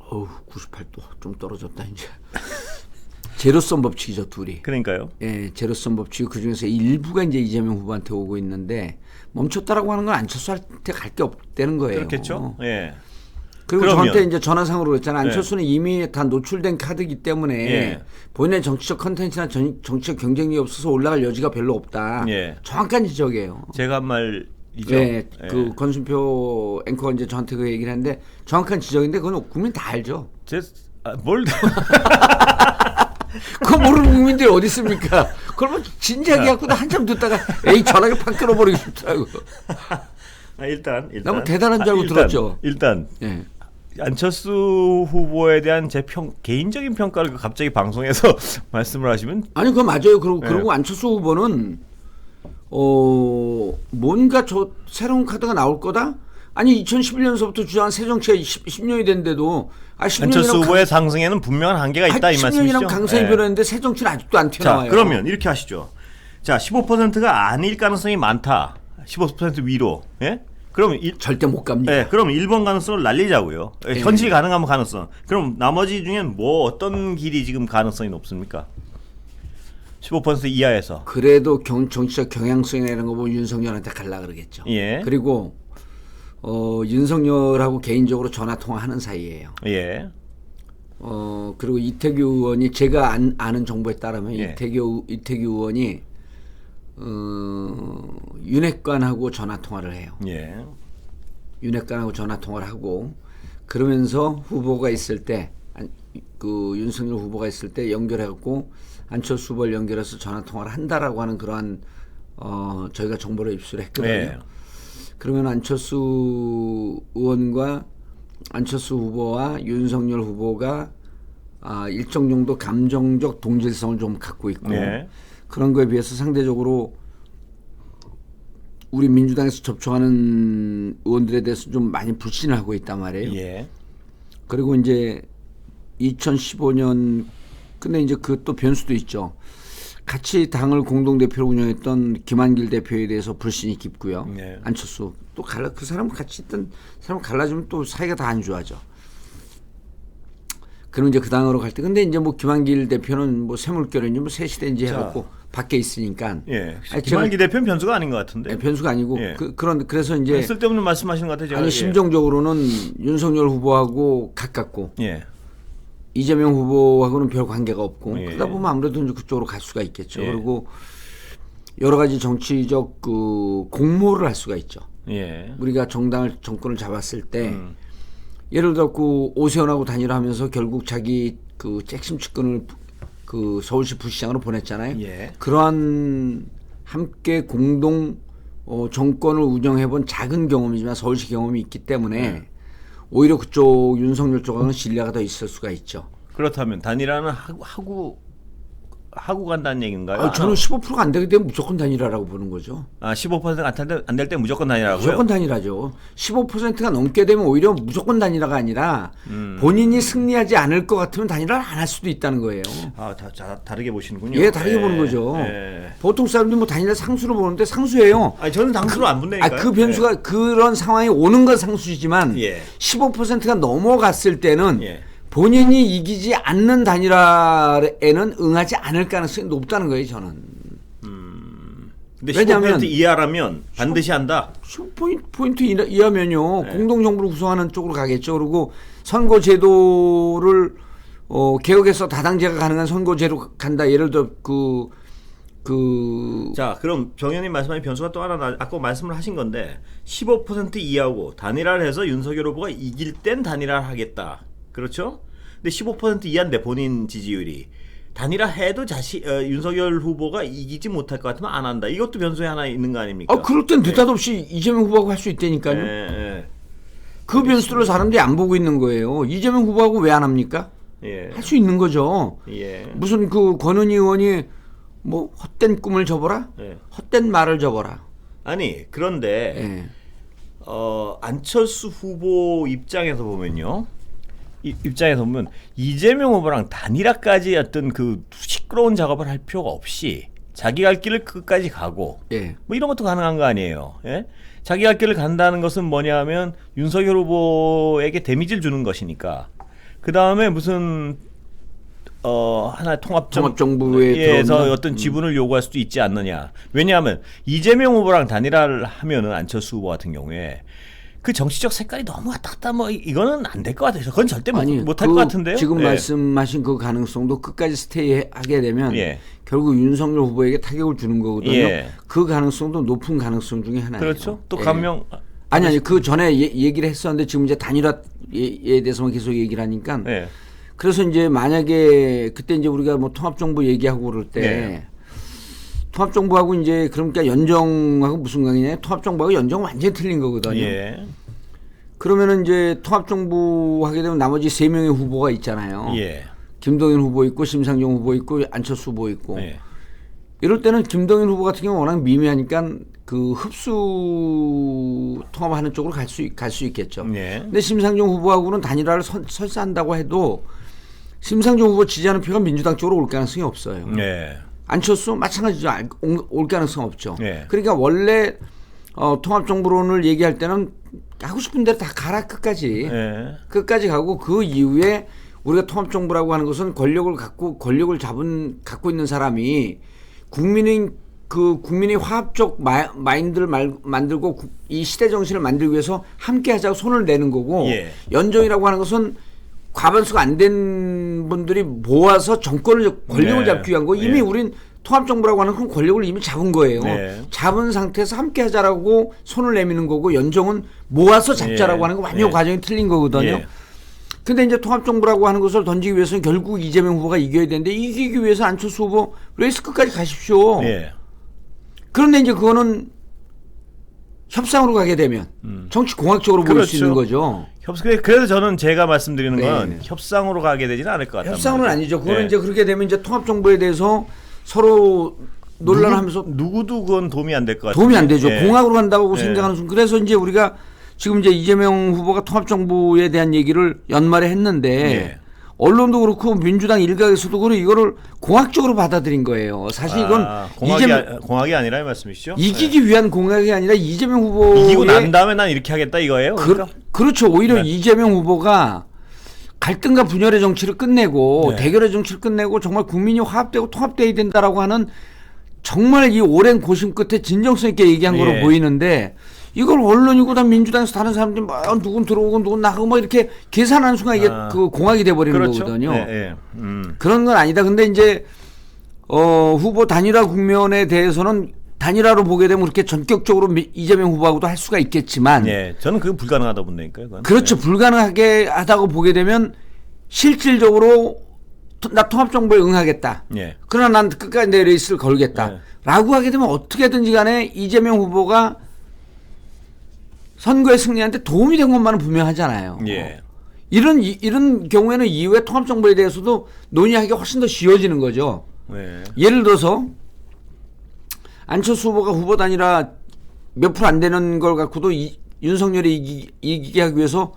98도 좀 떨어졌다 이제. 제로섬 법칙이죠 둘이. 그러니까요. 예, 제로섬 법칙 그 중에서 일부가 이제 이재명 후보한테 오고 있는데 멈췄다라고 하는 건 안철수한테 갈 게 없다는 거예요. 그렇겠죠. 예. 그리고 그러면- 저한테 이제 전화상으로 그랬잖아요. 안철수는 이미 다 노출된 카드이기 때문에 예. 본인의 정치적 컨텐츠나 정치적 경쟁력이 없어서 올라갈 여지가 별로 없다. 예. 정확한 지적이에요. 제가 한 말이죠. 네, 예. 그 권순표 앵커가 이제 저한테 그 얘기를 했는데 정확한 지적인데 그건 국민 다 알죠. 뭘 그거 모르는 국민들이 어디 있습니까? 그걸 뭐 진지하게 갖고도 한참 듣다가 에이 전화기 팍 끊어버리고 싶더라고. 일단 너무 대단한 줄 알고 들었죠. 일단 예. 안철수 후보에 대한 제 개인적인 평가를 갑자기 방송에서 말씀을 하시면 아니 그거 맞아요. 네. 그리고 안철수 후보는 뭔가 새로운 카드가 나올 거다. 아니 2011년서부터 주장한 새 정치가 10년이 됐는데도 안철수 후보의 상승에는 분명한 한계가 있다 이 말씀이시죠. 10년이랑 강성이 예. 변했는데 새 정치는 아직도 안 자, 튀어나와요. 그러면 이렇게 하시죠. 자, 15%가 아닐 가능성이 많다. 15% 위로. 예? 그럼 절대 못 갑니다. 네, 그럼 1번 가능성을 날리자고요. 예. 현실 가능하면 가능성. 그럼 나머지 중엔 뭐 어떤 길이 지금 가능성이 높습니까? 15% 이하에서. 그래도 정치적 경향성이나 이런 거 보면 윤석열한테 갈라 그러겠죠. 예. 그리고 윤석열하고 개인적으로 전화 통화하는 사이예요. 예. 그리고 이태규 의원이 제가 아는 정보에 따르면 예. 이태규 의원이 윤핵관하고 전화 통화를 해요. 예. 윤핵관하고 전화 통화를 하고 그러면서 후보가 있을 때 그 윤석열 후보가 있을 때 연결해갖고 안철수 후보를 연결해서 전화 통화를 한다라고 하는 그러한 저희가 정보를 입수를 했거든요. 예. 그러면 안철수 의원과 안철수 후보와 윤석열 후보가 일정 정도 감정적 동질성을 좀 갖고 있고 예. 그런 거에 비해서 상대적으로 우리 민주당에서 접촉하는 의원들에 대해서 좀 많이 불신을 하고 있단 말이에요. 예. 그리고 이제 2015년 근데 이제 그 또 변수도 있죠. 같이 당을 공동대표로 운영했던 김한길 대표에 대해서 불신이 깊고요. 네. 안철수 또 그 사람 같이 있던 사람 갈라지면 또 사이가 다 안 좋아져. 그럼 이제 그 당으로 갈 때 근데 이제 뭐 김한길 대표는 뭐 쇠물결인지 뭐 새시대인지 해갖고 밖에 있으니까. 예. 아니, 김한길 대표는 변수가 아닌 것 같은데. 변수가 아니고 예. 그래서 이제 쓸데없는 말씀하시는 것 같아요. 제가. 아니 심정적으로는 윤석열 후보하고 가깝고 예. 이재명 후보하고는 별 관계가 없고 예. 그러다 보면 아무래도 이제 그쪽으로 갈 수가 있겠죠. 예. 그리고 여러 가지 정치적 그 공모를 할 수가 있죠. 예. 우리가 정권을 잡았을 때 예를 들어 그 오세훈하고 단일화하면서 결국 자기 그 잭심 측근을 그 서울시 부시장으로 보냈잖아요. 예. 그러한 함께 공동 정권을 운영해본 작은 경험이지만 서울시 경험이 있기 때문에 오히려 그쪽 윤석열 쪽하고는 신뢰가 더 있을 수가 있죠. 그렇다면 단일화는 하고 간다는 얘기인가요? 저는 15%가 안 되게 되면 무조건 단일화라고 보는 거죠. 15%가 안 될 때 무조건 단일화고요? 무조건 단일화죠. 15%가 넘게 되면 오히려 무조건 단일화가 아니라 본인이 승리하지 않을 것 같으면 단일화를 안 할 수도 있다는 거예요. 다르게 보시는군요. 예, 다르게 보는 거죠. 예. 보통 사람들이 뭐 단일화 상수로 보는데 상수예요. 아니 저는 상수로 안 본다니까요. 그 변수가 그런 상황이 오는 건 상수지만 예. 15%가 넘어갔을 때는 예. 본인이 이기지 않는 단일화에는 응하지 않을 가능성이 높다는 거예요, 저는. 근데 왜냐하면 15% 이하라면 반드시 한다. 15% 이하면요 네. 공동정부를 구성하는 쪽으로 가겠죠. 그리고 선거제도를 개혁해서 다당제가 가능한 선거제로 간다. 예를 들어 자, 그럼 정 의원님 말씀하신 변수가 또 하나 아까 말씀을 하신 건데 15% 이하고 단일화를 해서 윤석열 후보가 이길 땐 단일화를 하겠다. 그렇죠? 근데 15% 이하인데 본인 지지율이 단일화 해도 윤석열 후보가 이기지 못할 것 같으면 안 한다. 이것도 변수에 하나 있는 거 아닙니까? 그럴 땐 느닷없이 이재명 후보하고 할 수 있다니까요. 예. 그 변수를 사람들이 안 보고 있는 거예요. 이재명 후보하고 왜 안 합니까? 예. 할 수 있는 거죠. 예. 무슨 그 권은희 의원이 뭐 헛된 꿈을 접어라? 예. 헛된 말을 접어라. 아니, 그런데 예. 안철수 후보 입장에서 보면요. 입장에서 보면 이재명 후보랑 단일화까지 어떤 그 시끄러운 작업을 할 필요가 없이 자기 갈 길을 끝까지 가고 예. 뭐 이런 것도 가능한 거 아니에요. 예? 자기 갈 길을 간다는 것은 뭐냐면 윤석열 후보에게 데미지를 주는 것이니까 그 다음에 무슨 하나의 통합정부에 들어서 어떤 지분을 요구할 수도 있지 않느냐. 왜냐하면 이재명 후보랑 단일화를 하면은 안철수 후보 같은 경우에 그 정치적 색깔이 너무 왔다 갔다 뭐 이거는 안 될 것 같아요. 그건 절대 못할 것 같은데요. 지금 예. 말씀하신 그 가능성도 끝까지 스테이하게 되면 예. 결국 윤석열 후보에게 타격을 주는 거거든요. 예. 그 가능성도 높은 가능성 중에 하나예요. 그렇죠. 또 예. 감명 아니 그 전에 얘기를 했었는데 지금 이제 단일화에 대해서만 계속 얘기를 하니까 예. 그래서 이제 만약에 그때 이제 우리가 뭐 통합정부 얘기하고 그럴 때 네. 통합정부하고 이제 그러니까 연정하고 무슨 관계냐? 통합정부하고 연정은 완전히 틀린 거거든요. 예. 그러면은 이제 통합정부 하게 되면 나머지 3명의 후보가 있잖아요. 예. 김동연 후보 있고 심상정 후보 있고 안철수 후보 있고 예. 이럴 때는 김동연 후보 같은 경우 워낙 미미하니까 그 흡수 통합하는 쪽으로 갈 수 있겠죠. 예. 근데 심상정 후보하고는 단일화를 설사한다고 해도 심상정 후보 지지하는 표가 민주당 쪽으로 올 가능성이 없어요. 예. 안철수 마찬가지죠. 올 가능성 없죠. 예. 그러니까 원래 통합정부론을 얘기할 때는 하고 싶은 대로 다 가라 끝까지. 예. 끝까지 가고 그 이후에 우리가 통합정부라고 하는 것은 권력을 갖고 있는 사람이 국민의 화합적 마인드를 만들고 이 시대 정신을 만들기 위해서 함께 하자고 손을 내는 거고 예. 연정이라고 하는 것은 과반수가 안 된 분들이 모아서 권력을 네. 잡기 위한 거 이미 네. 우린 통합정부라고 하는 건 권력을 이미 잡은 거예요. 네. 잡은 상태에서 함께 하자라고 손을 내미는 거고 연정은 모아서 잡자라고 네. 하는 거 완전 네. 과정이 틀린 거거든요. 예. 근데 이제 통합정부라고 하는 것을 던지기 위해서는 결국 이재명 후보가 이겨야 되는데 이기기 위해서 안철수 후보 레이스 끝까지 가십시오. 예. 그런데 이제 그거는 협상으로 가게 되면 정치공학적으로 보일 수 그렇죠. 있는 거죠. 그래서 저는 제가 말씀드리는 건 네. 협상으로 가게 되지는 않을 것 같다. 협상은 아니죠. 그거는 네. 이제 그렇게 되면 이제 통합정부에 대해서 서로 논란하면서 누구도 그건 도움이 안 될 것 같아요. 도움이 안 되죠. 예. 공학으로 간다고 예. 생각하는 순간. 그래서 이제 우리가 지금 이제 이재명 후보가 통합정부에 대한 얘기를 연말에 했는데 예. 언론도 그렇고 민주당 일각에서도 그렇고 이거를 공학적으로 받아들인 거예요. 사실 이건 공학이 아니라 이 말씀이시죠? 이기기 위한 공약이 아니라 이재명 후보의 이기고 난 다음에 난 이렇게 하겠다 이거예요. 그러니까? 그렇죠. 오히려 네. 이재명 후보가 갈등과 분열의 정치를 끝내고 네. 대결의 정치를 끝내고 정말 국민이 화합되고 통합돼야 된다라고 하는 정말 이 오랜 고심 끝에 진정성 있게 얘기한 거로 예. 보이는데 이걸 언론이고 다 민주당에서 다른 사람들이 막 누군 들어오고 누군 나가고 막 이렇게 계산하는 순간 이게 그 공학이 돼버리는 그렇죠. 거거든요. 예, 예. 그런 건 아니다. 근데 이제 후보 단일화 국면에 대해서는 단일화로 보게 되면 그렇게 전격적으로 이재명 후보하고도 할 수가 있겠지만 예, 저는 그게 불가능하다고 본다니까요. 그건. 그렇죠. 예. 불가능하게 하다고 보게 되면 실질적으로 나 통합정부에 응하겠다. 예. 그러나 난 끝까지 내 레이스를 걸겠다. 네. 라고 하게 되면 어떻게든지 간에 이재명 후보가 선거에 승리하는데 도움이 된 것만은 분명하잖아요. 예. 이런 경우에는 이후에 통합정부에 대해서도 논의하기가 훨씬 더 쉬워지는 거죠. 예. 예를 들어서 안철수 후보가 후보 단일화 몇 프로 안 되는 걸 갖고도 윤석열이 이기게 하기 위해서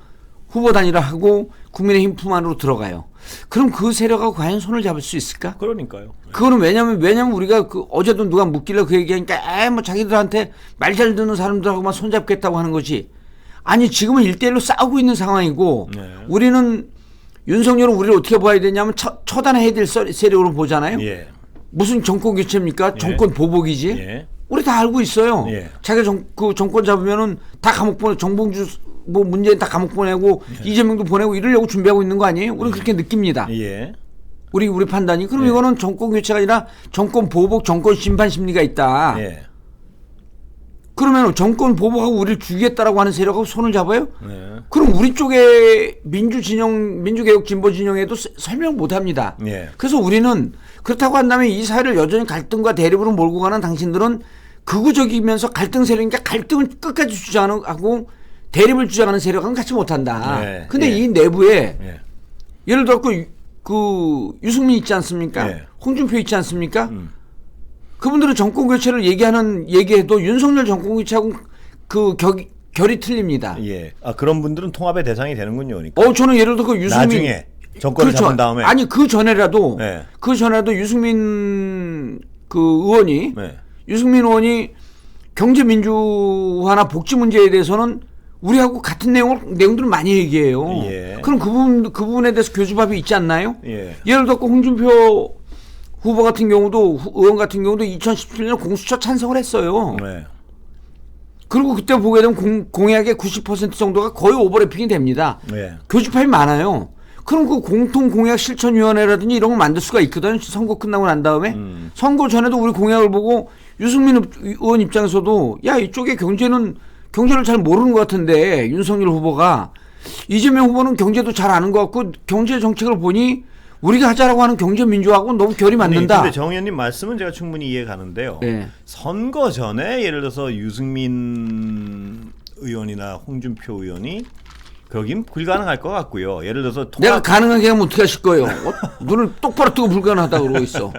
후보 단일화하고 국민의힘 품 안으로 들어가요. 그럼 그 세력하고 과연 손을 잡을 수 있을까? 그러니까요. 그거는 왜냐면 우리가 그 어제도 누가 묻길래 그 얘기하니까 뭐 자기들한테 말 잘 듣는 사람들하고만 손잡겠다고 하는 거지. 아니 지금은 1대1로 싸우고 있는 상황이고 네. 우리는 윤석열은 우리를 어떻게 봐야 되냐면 처단해야 될 세력으로 보잖아요. 예. 무슨 정권 교체입니까? 예. 정권 보복이지. 예. 우리 다 알고 있어요. 예. 자기가 그 정권 잡으면은 다 감옥 보내, 정봉주 뭐 문재인 다 감옥 보내고 이재명도 보내고 이러려고 준비하고 있는 거 아니에요? 우리는 그렇게 느낍니다. 예. 우리 판단이. 그럼 예. 이거는 정권 교체가 아니라 정권 보복, 정권 심판 심리가 있다. 예. 그러면 정권 보복하고 우리를 죽이겠다라고 하는 세력하고 손을 잡아요? 예. 그럼 우리 쪽에 민주개혁 진보 진영에도 설명 못 합니다. 예. 그래서 우리는 그렇다고 한다면 이 사회를 여전히 갈등과 대립으로 몰고 가는 당신들은 극우적이면서 갈등 세력이니까 갈등을 끝까지 주장하고 대립을 주장하는 세력은 같이 못한다. 예. 근데 예. 이 내부에 예. 예를 들어 그 유승민 있지 않습니까? 예. 홍준표 있지 않습니까? 그분들은 정권 교체를 얘기해도 윤석열 정권 교체하고 그 결이 틀립니다. 예. 아 그런 분들은 통합의 대상이 되는군요. 그러니까. 저는 예를 들어 그 유승민 나중에 정권을 잡은 다음에. 아니 그 전에라도 네. 유승민 그 의원이 네. 유승민 의원이 경제 민주화나 복지 문제에 대해서는 우리하고 같은 내용들을 많이 얘기해요. 예. 그럼 그 부분에 대해서 교집합이 있지 않나요? 예. 예를 들어 홍준표 후보 같은 경우도 의원 같은 경우도 2017년 공수처 찬성을 했어요. 네. 그리고 그때 보게 되면 공약의 90% 정도가 거의 오버래핑이 됩니다. 네. 교집합이 많아요. 그럼 그 공통공약 실천위원회라든지 이런 걸 만들 수가 있거든요. 선거 끝나고 난 다음에. 선거 전에도 우리 공약을 보고 유승민 의원 입장에서도 야 이쪽에 경제를 잘 모르는 것 같은데 윤석열 후보가 이재명 후보는 경제도 잘 아는 것 같고 경제 정책을 보니 우리가 하자라고 하는 경제 민주화하고 너무 결이 맞는다. 근데 정 의원님 말씀은 제가 충분히 이해 가는데요. 네. 선거 전에 예를 들어서 유승민 의원이나 홍준표 의원이 거긴 불가능할 것 같고요. 예를 들어서 내가 가능하게 하면 어떻게 하실 거예요? 눈을 똑바로 뜨고 불가능하다고 그러고 있어.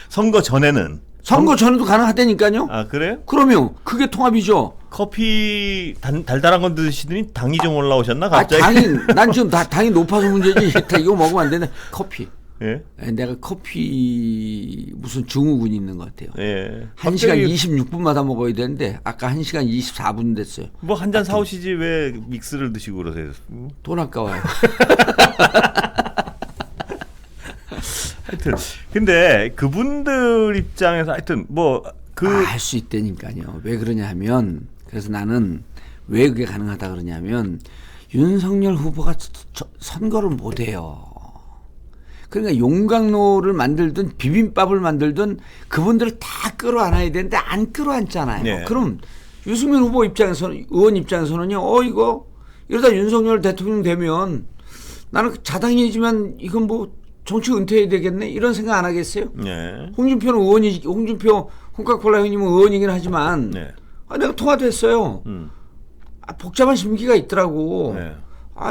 선거 전에는 선거 전에도 가능하다니까요. 아 그래요? 그러면 그게 통합이죠. 커피 달달한 건 드시더니 당이 좀 올라오셨나 갑자기? 난 지금 당이 높아서 문제지. 이거 먹으면 안 되네. 커피. 예. 내가 커피 무슨 증후군이 있는 것 같아요. 예. 1시간 26분마다 먹어야 되는데 아까 1시간 24분 됐어요. 뭐 한 잔 사오시지 왜 믹스를 드시고 그러세요? 돈 아까워요. 하여튼 근데 그분들 입장에서 하여튼 뭐 할 수 있다니까요. 왜 그러냐 하면 그래서 나는 왜 그게 가능하다 그러냐면 윤석열 후보가 선거를 못해요. 그러니까 용광로를 만들든 비빔밥을 만들든 그분들을 다 끌어안아야 되는데 안 끌어안잖아요. 네. 그럼 유승민 후보 입장에서는 의원 입장에서는요. 이거 이러다 윤석열 대통령 되면 나는 자당이지만 이건 뭐 정치 은퇴해야 되겠네 이런 생각 안 하겠어요? 네. 홍준표 홍카콜라 형님은 의원이긴 하지만 네. 내가 통화됐어요. 복잡한 심기가 있더라고. 네.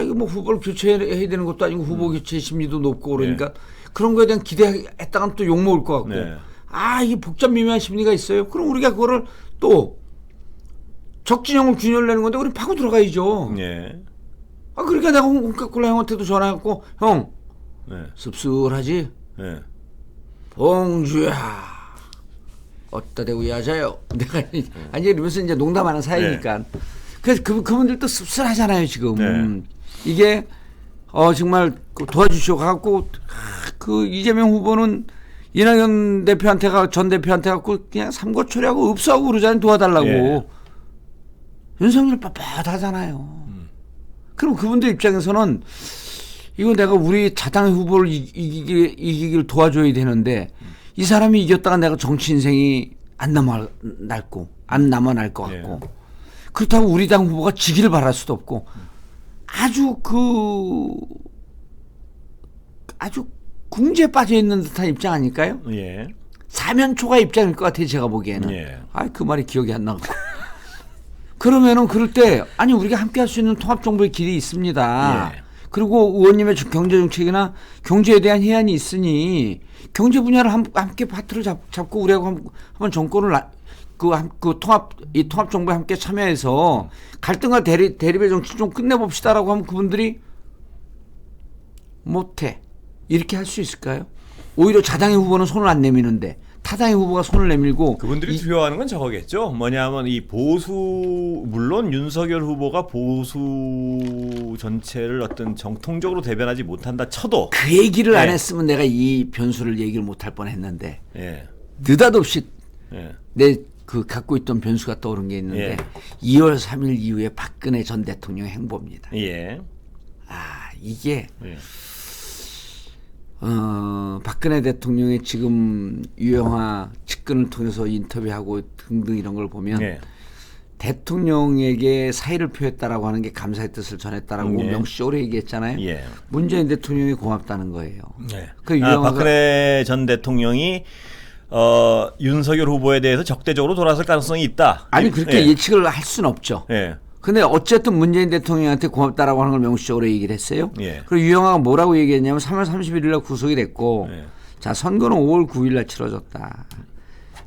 이거 뭐 후보를 교체해야 되는 것도 아니고 후보 교체 심리도 높고 그러니까 그런 거에 대한 기대했다가는 또 욕먹을 것 같고 네. 이게 복잡 미묘한 심리가 있어요. 그럼 우리가 그거를 또 적진형을 균열 내는 건데 우리 파고 들어가야죠. 예. 그러니까 내가 홍카콜라 형한테도 전화했고 형 네. 씁쓸하지? 네. 봉주야 어따 대고 야자요. 내가 아니 이러면서 이제 농담하는 사이니까. 그래서 그분들도 씁쓸하잖아요 지금. 네. 이게 정말 도와주시오 갖고 그 이재명 후보는 이낙연 대표한테 전 대표한테 갖고 그냥 삼고초려하고 읍수하고 그러잖아요. 도와달라고. 예. 윤석열 빳빳하잖아요. 그럼 그분들 입장에서는 이거 내가 우리 자당 후보를 이기길 도와줘야 되는데 이 사람이 이겼다가 내가 정치 인생이 안 남아날 것 같고 예. 그렇다고 우리 당 후보가 지기를 바랄 수도 없고 아주 궁지에 빠져 있는 듯한 입장 아닐까요? 예. 사면초가 입장일 것 같아요 제가 보기에는. 예. 그 말이 기억이 안 나고. 그러면은 그럴 때 우리가 함께 할 수 있는 통합정부의 길이 있습니다. 예. 그리고 의원님의 경제정책이나 경제에 대한 해안이 있으니 경제 분야를 함께 파트를 잡고 우리하고 한번 정권을 통합정부에 함께 참여해서 갈등과 대립의 정치 좀 끝내봅시다라고 하면 그분들이 못해. 이렇게 할 수 있을까요? 오히려 자당의 후보는 손을 안 내미는데 타당의 후보가 손을 내밀고 그분들이 두려워하는 건 저거겠죠. 뭐냐면 이 보수 물론 윤석열 후보가 보수 전체를 어떤 정통적으로 대변하지 못한다 쳐도 그 얘기를 안 예. 했으면 내가 이 변수를 얘기를 못할 뻔했는데 예. 느닷없이 예. 내 갖고 있던 변수가 떠오른 게 있는데 예. 2월 3일 이후에 박근혜 전 대통령의 행보입니다. 예. 이게 예. 박근혜 대통령의 지금 유영하 측근을 통해서 인터뷰하고 등등 이런 걸 보면 예. 대통령에게 사의를 표했다라고 하는 게 감사의 뜻을 전했다라고 예. 명시적으로 얘기했잖아요. 예. 문재인 대통령이 고맙다는 거예요. 네. 그 박근혜 전 대통령이 윤석열 후보에 대해서 적대적으로 돌아설 가능성이 있다. 그렇게 예. 예측을 할 수는 없죠. 예. 근데 어쨌든 문재인 대통령한테 고맙다라고 하는 걸 명시적으로 얘기를 했어요. 예. 그리고 유영하가 뭐라고 얘기했냐면 3월 31일 날 구속이 됐고 예. 자 선거는 5월 9일 날 치러졌다.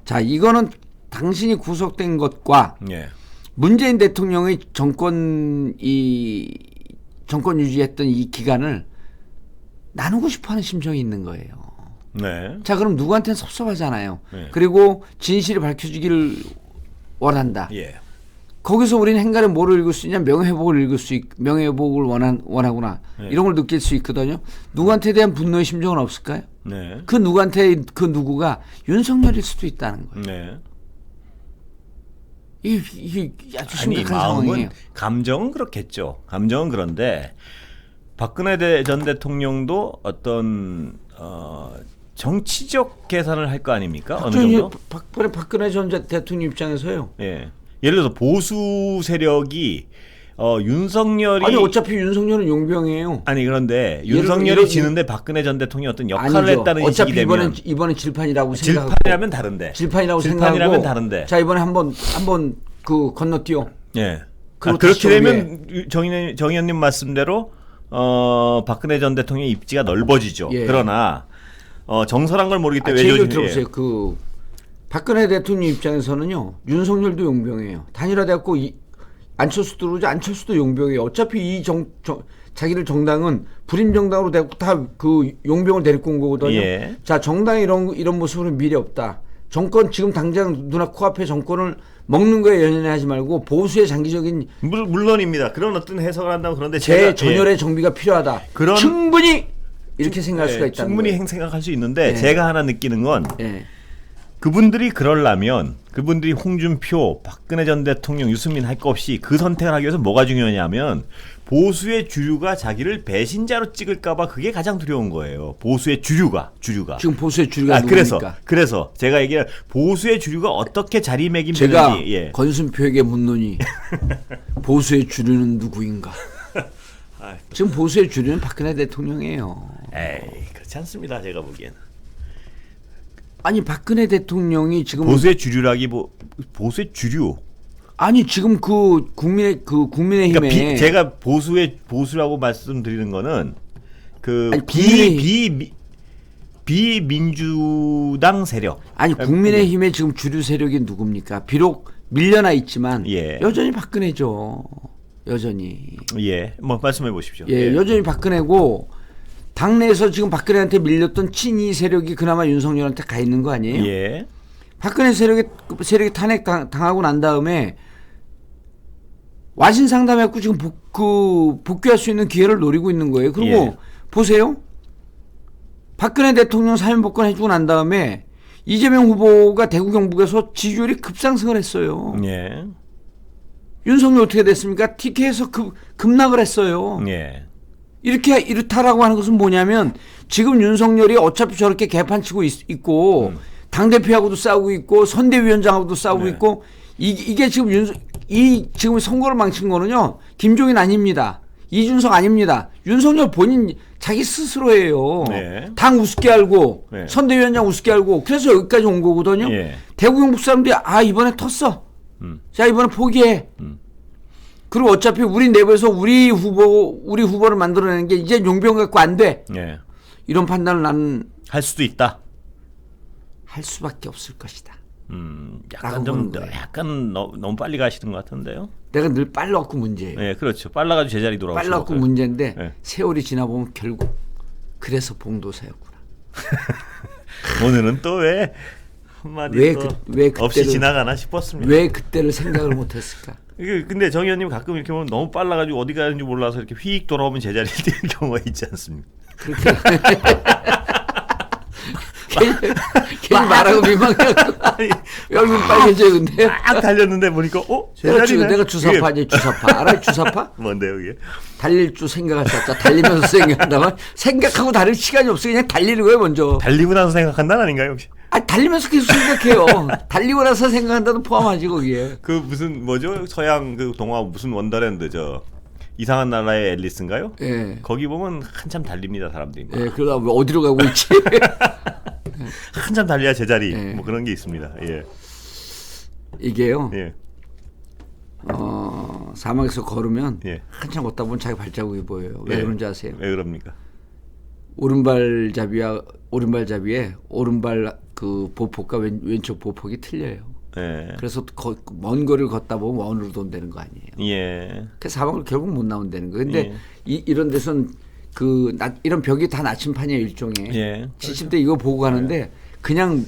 자 이거는 당신이 구속된 것과 예. 문재인 대통령의 정권 유지했던 이 기간을 나누고 싶어하는 심정이 있는 거예요. 네. 자 그럼 누구한테는 섭섭하잖아요. 네. 그리고 진실이 밝혀지기를 원한다. 예. 거기서 우리는 행간에 뭐를 읽을 수 있냐? 명예회복을 명예회복을 원하구나. 네. 이런 걸 느낄 수 있거든요. 누구한테 대한 분노의 심정은 없을까요? 네. 그 누구가 윤석열일 수도 있다는 거예요. 네. 이게 아주 아니 심각한 마음은 상황이에요. 감정은 그렇겠죠. 감정은 그런데 박근혜 전 대통령도 어떤 정치적 계산을 할 거 아닙니까? 어느 정도? 박근혜 전 대통령 입장에서요. 예. 예를 들어서 보수 세력이 윤석열이 어차피 윤석열은 용병이에요. 그런데 예를 윤석열이 들어 지는데 박근혜 전 대통령이 어떤 역할을 아니죠. 했다는 어차피 인식이 되면 이번엔 질판이라고 생각하고 질판이라면 다른데 질판이라고 질판이라면 다른데 자 이번에 한번 건너뛰어. 예. 그리고 그렇게 다시 되면 정 의원님 말씀대로 박근혜 전 대통령의 입지가 넓어지죠. 예. 그러나 정설한 걸 모르기 때문에 제 얘기를 예. 들어보세요. 박근혜 대통령 입장에서는요. 윤석열도 용병이에요. 단일화돼갖고 안철수 들어오지 안철수도 용병이에요. 어차피 자기를 정당은 불임 정당으로 되고 다 그 용병을 데리고 온 거거든요. 예. 자 정당이 이런 모습으로 미래 없다. 정권 지금 당장 눈앞 코앞에 정권을 먹는 거에 연연하지 말고 보수의 장기적인 물론입니다. 그런 어떤 해석을 한다면 그런데 재전열의 정비가 필요하다. 충분히 이렇게 생각할 수가 있다는 충분히 거예요. 생각할 수 있는데 예. 제가 하나 느끼는 건 예. 그분들이 그러려면 그분들이 홍준표, 박근혜 전 대통령, 유승민 할 거 없이 그 선택을 하기 위해서 뭐가 중요하냐면 보수의 주류가 자기를 배신자로 찍을까봐 그게 가장 두려운 거예요. 보수의 주류가. 지금 보수의 주류가 누굽니까? 그래서 제가 얘기한 보수의 주류가 어떻게 자리매김되는지 제가 예. 권순표에게 묻노니 보수의 주류는 누구인가? 지금 보수의 주류는 박근혜 대통령이에요. 에이 그렇지 않습니다. 제가 보기에는. 아니 박근혜 대통령이 지금 보수의 주류라기 보수의 주류. 아니 지금 국민의힘에 그러니까 제가 보수라고 말씀드리는 거는 그 아니, 비민주당 세력. 아니 국민의힘의 지금 주류 세력이 누굽니까? 비록 밀려나 있지만 예. 여전히 박근혜죠. 여전히. 예, 뭐 말씀해 보십시오. 예, 여전히 박근혜고 당내에서 지금 박근혜한테 밀렸던 친이 세력이 그나마 윤석열한테 가 있는 거 아니에요? 예. 박근혜 세력이 탄핵 당하고 난 다음에 와신 상담해갖고 지금 복귀할 수 있는 기회를 노리고 있는 거예요. 그리고 예. 보세요. 박근혜 대통령 사면 복권해주고 난 다음에 이재명 후보가 대구 경북에서 지지율이 급상승을 했어요. 예. 윤석열 어떻게 됐습니까? TK에서 급락을 했어요. 예. 이렇다라고 하는 것은 뭐냐면 지금 윤석열이 어차피 저렇게 개판치고 있고 당대표하고도 싸우고 있고 선대위원장하고도 싸우고 네. 있고 이게 지금 지금 선거를 망친 거는요. 김종인 아닙니다. 이준석 아닙니다. 윤석열 본인 자기 스스로예요. 네. 당 우습게 알고 네. 선대위원장 우습게 알고 그래서 여기까지 온 거거든요. 예. 대구 경북 사람들이 이번에 텄어. 자 이번에 포기해. 그리고 어차피 우리 내부에서 우리 후보를 만들어내는 게 이제 용병 갖고 안 돼. 예. 이런 판단을 나는 할 수도 있다. 할 수밖에 없을 것이다. 약간 라고 좀 보는 거예요. 약간 너무 빨리 가시는 것 같은데요. 내가 늘 빨라갖고 문제예요. 예, 그렇죠. 빨라가지고 제자리 돌아오시고. 빨라갖고 문제인데 네. 세월이 지나보면 결국 그래서 봉도사였구나. 오늘은 또 왜 한마디 왜 또 그때를- 없이 지나가나 싶었습니다. 왜 그때를 생각을 못했을까? 근데 정 의원님 가끔 이렇게 보면 너무 빨라가지고 어디 가는지 몰라서 이렇게 휙 돌아오면 제자리에 뛰는 경우가 있지 않습니까? 그렇게 괜히 말하고 민망해갖고 얼굴 빨개져요. 근데 막 달렸는데 보니까 제자리네. 내가 주사파 아니 주사파 알아요? 주사파? 뭔데요 이게? 달릴 줄 생각할 수 없다. 달리면서 생각한다면 생각하고 다를 시간이 없어. 그냥 달리는 거예요 먼저. 달리고 나서 생각한다는 아닌가요 혹시? 달리면서 계속 생각해요. 달리고 나서 생각한다도 포함하지 거기에. 그 무슨 뭐죠? 서양 그 동화 무슨 원더랜드 저 이상한 나라의 앨리스인가요? 예. 거기 보면 한참 달립니다 사람들이. 예, 그러다 왜 어디로 가고 있지? 한참 달려야 제자리 예. 뭐 그런 게 있습니다. 예. 이게요. 예. 사막에서 걸으면 예. 한참 걷다 보면 자기 발자국이 보여요. 왜 예. 그런지 아세요? 왜 그럽니까? 오른발잡이에 오른발 그 보폭과 왼쪽 보폭이 틀려요. 예. 그래서 먼 거리를 걷다 보면 원으로 돈다는 거 아니에요. 예. 그 사막을 결국 못 나온다는 거예요. 근데 예. 이런 데선 이런 벽이 다 나침판이에요 일종의. 예. 70대 이거 보고 가는데 그냥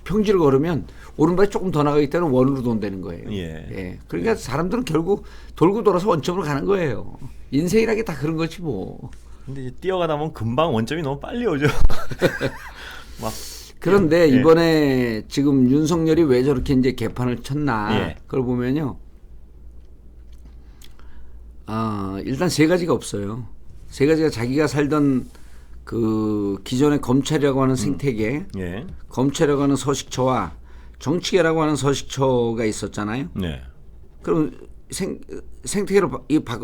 평지를 걸으면 오른발이 조금 더 나가기 때문에 원으로 돈다는 거예요. 예. 그러니까 사람들은 결국 돌고 돌아서 원점으로 가는 거예요. 인생이라는 게 다 그런 거지 뭐. 근데 이제 뛰어가다 보면 금방 원점이 너무 빨리 오죠. 막 그런데 예. 이번에 지금 윤석열이 왜 저렇게 이제 개판을 쳤나 예. 그걸 보면요. 일단 세 가지가 없어요. 세 가지가 자기가 살던 그 기존의 검찰이라고 하는 생태계, 예. 검찰이라고 하는 서식처와 정치계라고 하는 서식처가 있었잖아요. 네. 그럼 생태계를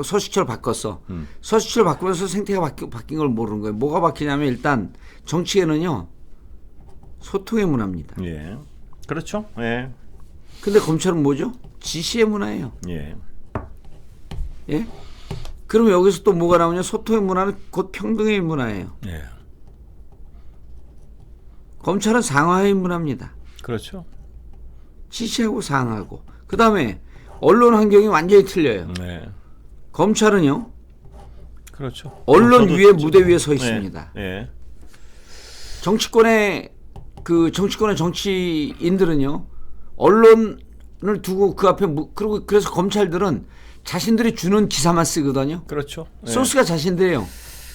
서식처를 바꿨어. 서식처를 바꾸면서 생태계가 바뀐 걸 모르는 거예요. 뭐가 바뀌냐면 일단 정치계는요. 소통의 문화입니다. 예. 그렇죠. 예. 근데 검찰은 뭐죠? 지시의 문화예요. 예. 예? 그럼 여기서 또 뭐가 나오냐? 소통의 문화는 곧 평등의 문화예요. 예. 검찰은 상하의 문화입니다. 그렇죠. 지시하고 상하고. 그 다음에 언론 환경이 완전히 틀려요. 네. 검찰은요. 그렇죠. 언론 저도 위에 무대 위에 서 예. 있습니다. 예. 정치권의 정치인들은요. 언론을 두고 그 앞에 그리고 그래서 검찰들은 자신들이 주는 기사만 쓰거든요. 그렇죠. 예. 소스가 자신들이에요.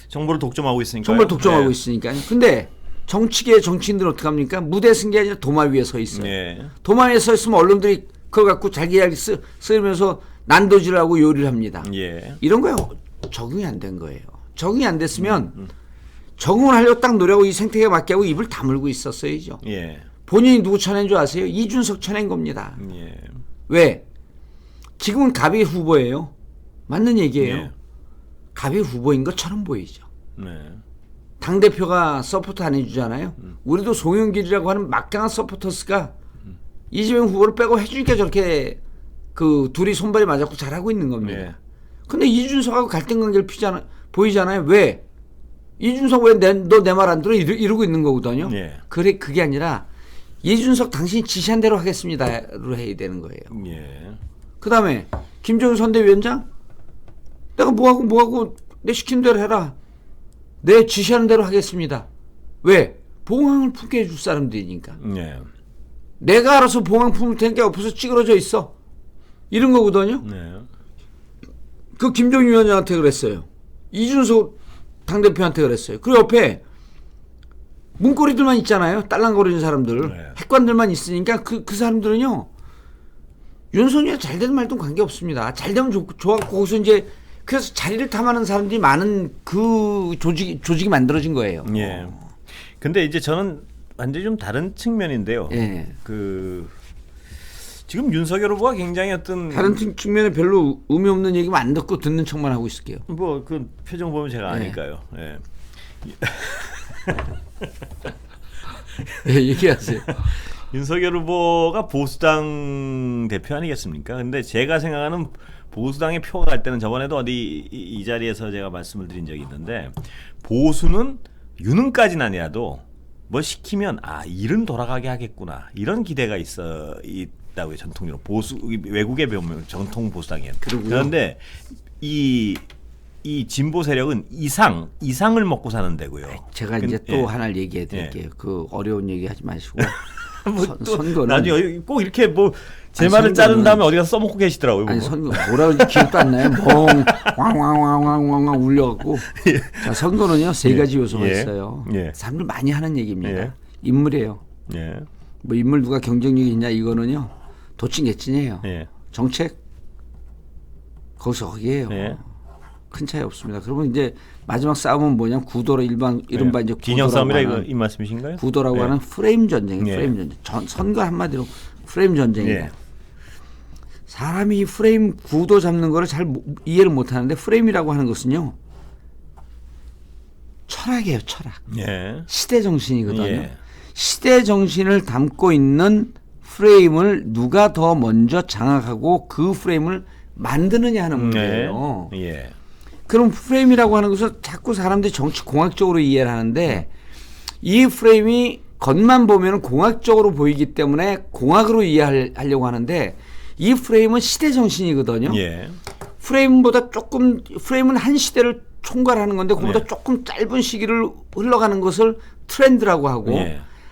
정보를 독점하고 있으니까. 정보를 독점하고 있으니까요. 근데 정치계의 정치인들은 어떻게 합니까? 무대에 쓴 게 아니라 도마 위에 서 있어요. 예. 도마 위에 서 있으면 언론들이 그걸 갖고 자기 이야기 쓰면서 난도질하고 요리를 합니다. 예. 이런 거에 적응이 안 된 거예요. 적응이 안 됐으면 적응을 하려고 딱 노력하고 이 생태계에 맞게 하고 입을 다물고 있었어야죠. 예. 본인이 누구 쳐낸 줄 아세요? 이준석 쳐낸 겁니다. 예. 왜? 지금은 갑이 후보예요. 맞는 얘기예요. 예. 갑이 후보인 것처럼 보이죠. 네. 당대표가 서포트 안 해주잖아요. 우리도 송영길이라고 하는 막강한 서포터스가 이재명 후보를 빼고 해주니까 저렇게 그 둘이 손발이 맞았고 잘하고 있는 겁니다. 예. 근데 이준석하고 갈등 관계를 보이잖아요. 왜? 이준석 왜 너 내 말 안 들어? 이러고 있는 거거든요. 예. 그래 그게 아니라 이준석 당신이 지시한 대로 하겠습니다로 해야 되는 거예요. 예. 그다음에 김정은 선대위원장 내가 뭐하고 내 시킨 대로 해라. 내 지시하는 대로 하겠습니다. 왜? 봉황을 품게 해줄 사람들이니까. 예. 내가 알아서 봉황 품을 테니까 옆에서 찌그러져 있어. 이런 거거든요. 네. 그 김정은 위원장한테 그랬어요. 이준석 당대표한테 그랬어요. 그리고 옆에 문고리들만 있잖아요. 딸랑거리는 사람들. 네. 핵관들만 있으니까 그 사람들은요. 윤석열 잘 되든 말든 관계없습니다. 잘 되면 좋았고 거기서 이제 그래서 자리를 탐하는 사람들이 많은 그 조직이 만들어진 거예요. 예. 근데 이제 저는 완전히 좀 다른 측면인데요. 예. 지금 윤석열 후보가 굉장히 어떤 다른 측면에 별로 의미 없는 얘기만 안 듣고 듣는 척만 하고 있을게요. 뭐 그 표정 보면 제가 아니까요. 예. 예, 얘기하세요. 윤석열 후보가 보수당 대표 아니겠습니까? 근데 제가 생각하는 보수당의 표가 갈 때는 저번에도 어디 이 자리에서 제가 말씀을 드린 적이 있는데 보수는 유능까지는 아니라도 뭐 시키면 일은 돌아가게 하겠구나 이런 기대가 있다고요. 전통적으로 보수 외국에 보면 전통 보수당이에요. 그런데 이 진보 세력은 이상을 먹고 사는 데고요. 제가 이제 또 하나를 얘기해 드릴게요. 그 어려운 얘기 하지 마시고 선거는 나중에 꼭 이렇게 뭐 제 말을 자른 다음에 어디 가서 써먹고 계시더라고요. 아니 선거 뭐라 그런지 기억도 안 나요. 멍 왕왕왕왕왕왕 울려갖고 자, 선거는요 3가지 요소가 있어요. 사람들 많이 하는 얘기입니다. 인물이에요. 뭐 인물 누가 경쟁력이 있냐 이거는요 도찐개찐이에요. 정책 거기서 거기에요. 큰 차이 없습니다. 그러면 이제 마지막 싸움은 뭐냐면 구도로 이른바 이제 진영 싸움이라 이 말씀이신가요? 구도라고 하는 프레임 전쟁, 프레임 전쟁. 선거 한마디로 프레임 전쟁이에요. 사람이 이 프레임 구도 잡는 거를 잘 이해를 못 하는데 프레임이라고 하는 것은요. 철학이에요, 철학. 시대 정신이거든요. 시대 정신을 담고 있는 프레임을 누가 더 먼저 장악하고 그 프레임을 만드느냐 하는 문제예요. 그럼 프레임이라고 하는 것을 자꾸 사람들이 정치 공학적으로 이해를 하는데 이 프레임이 겉만 보면 공학적으로 보이기 때문에 공학으로 이해하려고 하는데 이 프레임은 시대 정신이거든요. 프레임은 한 시대를 총괄하는 건데 그보다 조금 짧은 시기를 흘러가는 것을 트렌드라고 하고